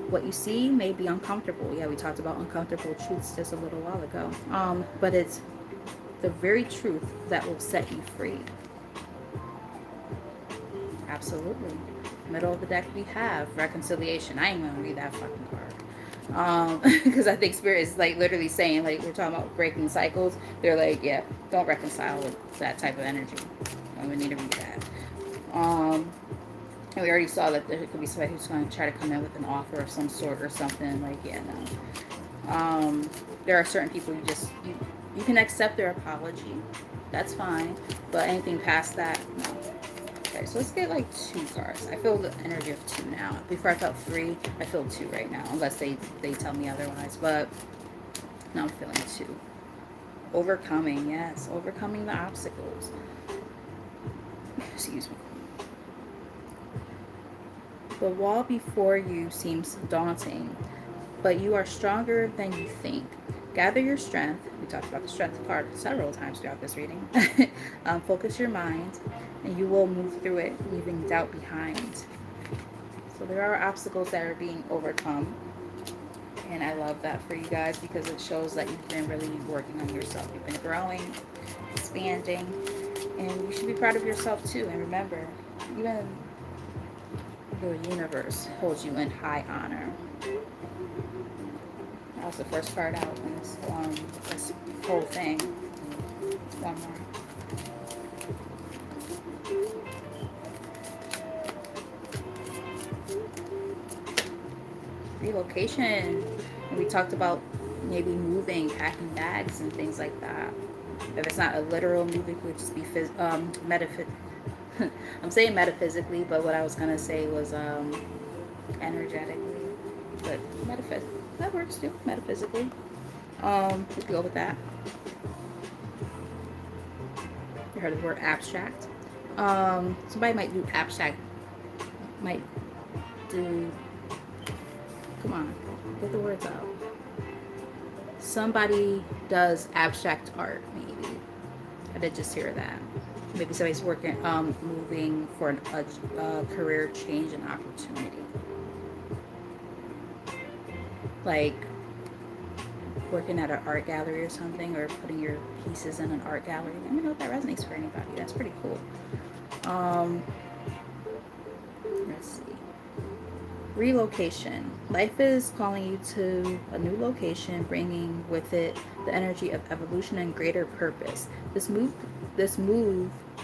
What you see may be uncomfortable. Yeah, we talked about uncomfortable truths just a little while ago. But it's the very truth that will set you free. Absolutely. Middle of the deck we have reconciliation. I ain't gonna read that fucking card. Because I think Spirit is like literally saying, like, we're talking about breaking cycles. They're like, yeah, don't reconcile with that type of energy. And we need to read that. And we already saw that there could be somebody who's going to try to come in with an offer of some sort or something. Like, yeah, no. There are certain people you can accept their apology. That's fine. But anything past that, no. Okay, so let's get like 2 cards. I feel the energy of 2 now. Before I felt 3, I feel 2 right now, unless they tell me otherwise. But now I'm feeling 2. Overcoming, yes, overcoming the obstacles. Excuse me. The wall before you seems daunting, but you are stronger than you think. Gather your strength. We talked about the strength card several times throughout this reading. Focus your mind, and you will move through it, leaving doubt behind. So there are obstacles that are being overcome. And I love that for you guys because it shows that you've been really working on yourself. You've been growing, expanding, and you should be proud of yourself too. And remember, even the universe holds you in high honor. That was the first card out in this whole thing. One more. Relocation. And we talked about maybe moving, packing bags and things like that. If it's not a literal move, it could just be I'm saying metaphysically, but what I was gonna say was energetically. But that works too, metaphysically. We go with that. You heard the word abstract. Somebody might do abstract. Might do. Come on, get the words out. Somebody does abstract art, maybe. I did just hear that. Maybe somebody's working, moving for a career change and opportunity. Like working at an art gallery or something, or putting your pieces in an art gallery. Let me know if that resonates for anybody. That's pretty cool. Let's see. Relocation. Life is calling you to a new location, bringing with it the energy of evolution and greater purpose. This move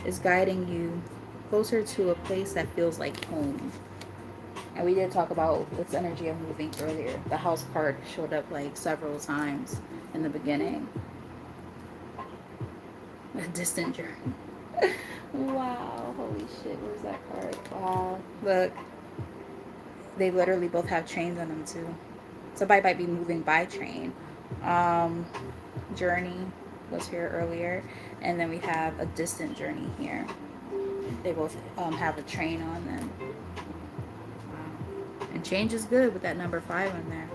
is guiding you closer to a place that feels like home. And we did talk about its energy of moving earlier. The house card showed up like several times in the beginning. A distant journey. Wow, holy shit, where's that card? Wow. Look. They literally both have trains on them too. Somebody might be moving by train. Journey was here earlier. And then we have a distant journey here. They both have a train on them. Wow. And change is good with that number 5 on there.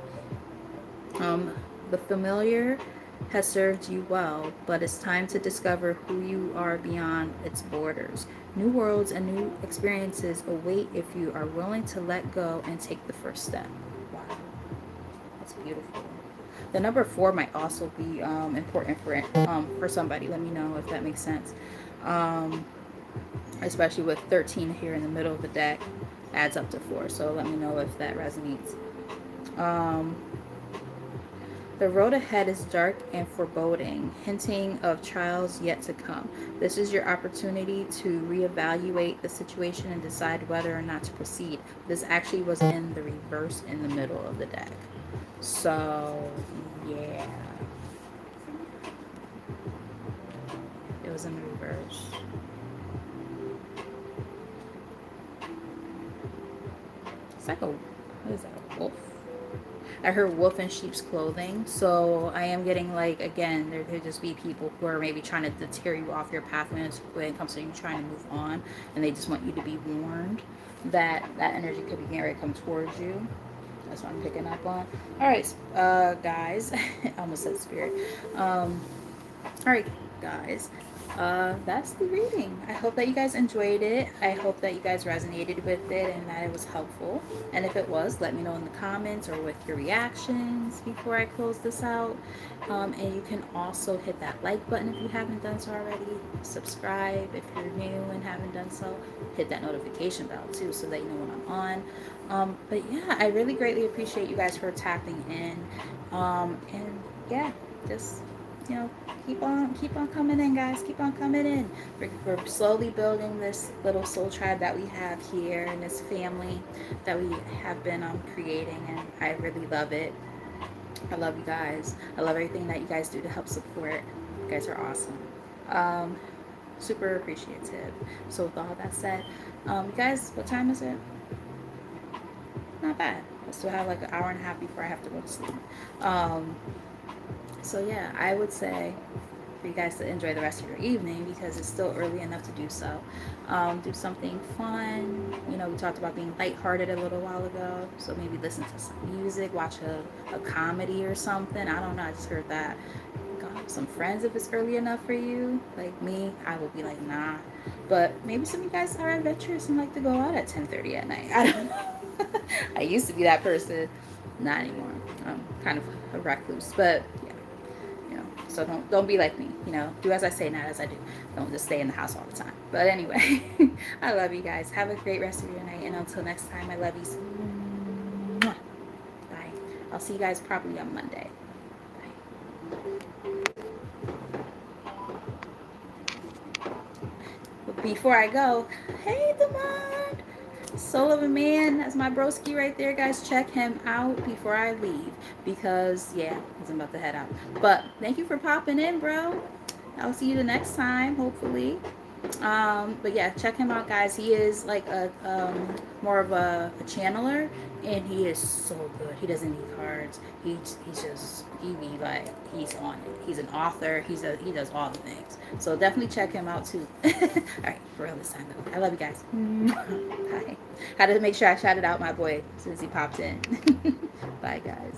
The familiar has served you well, but it's time to discover who you are beyond its borders. New worlds and new experiences await if you are willing to let go and take the first step. Wow, that's beautiful. The number 4 might also be important for somebody. Let me know if that makes sense. Um, Especially with 13 here in the middle of the deck, adds up to 4. So let me know if that resonates. Um, The road ahead is dark and foreboding, hinting of trials yet to come. This is your opportunity to reevaluate the situation and decide whether or not to proceed. This actually was in the reverse in the middle of the deck. So, yeah, it was in the reverse. It's like a, what is that, a wolf? I heard wolf in sheep's clothing. So I am getting like, again, there could just be people who are maybe trying to deter you off your path when it comes to you trying to move on, and they just want you to be warned that that energy could be getting ready to come towards you. That's what I'm picking up on. All right, guys. I almost said spirit. All right, guys. That's the reading. I hope that you guys enjoyed it. I hope that you guys resonated with it and that it was helpful. And if it was, let me know in the comments or with your reactions before I close this out. And you can also hit that like button if you haven't done so already. Subscribe if you're new and haven't done so. Hit that notification bell too so that you know when I'm on. But yeah, I really greatly appreciate you guys for tapping in. And yeah, just, you know, keep on coming in, guys. Keep on coming in. We're slowly building this little soul tribe that we have here and this family that we have been creating, and I really love it. I love you guys. I love everything that you guys do to help support. You guys are awesome. um Super appreciative. So with all that said, you guys, what time is it? Not bad. I still have like an hour and a half before I have to go to sleep. um so yeah, I would say for you guys to enjoy the rest of your evening because it's still early enough to do so. Do something fun. You know, we talked about being lighthearted a little while ago, so maybe listen to some music, watch a comedy or something. I don't know, I just heard that. Go out with some friends if it's early enough for you. Like me, I would be like, nah. But maybe some of you guys are adventurous and like to go out at 10:30 at night. I don't know. I used to be that person. Not anymore. I'm kind of a recluse, but yeah, you know, so don't be like me, you know, do as I say, not as I do. Don't just stay in the house all the time. But anyway, I love you guys. Have a great rest of your night, and until next time, I love you. Bye. I'll see you guys probably on Monday. But before I go, hey Damon, soul of a man, that's my broski right there, guys. Check him out before I leave because yeah, because I'm about to head out. But thank you for popping in, bro. I'll see you the next time, hopefully. But yeah, check him out, guys. He is like a more of a channeler, and he is so good. He doesn't need cards. He's just he be like he's on it. He's an author. He does all the things. So definitely check him out too. All right, for real this time though. I love you guys. Bye. Had to make sure I shouted out my boy since he popped in. Bye, guys.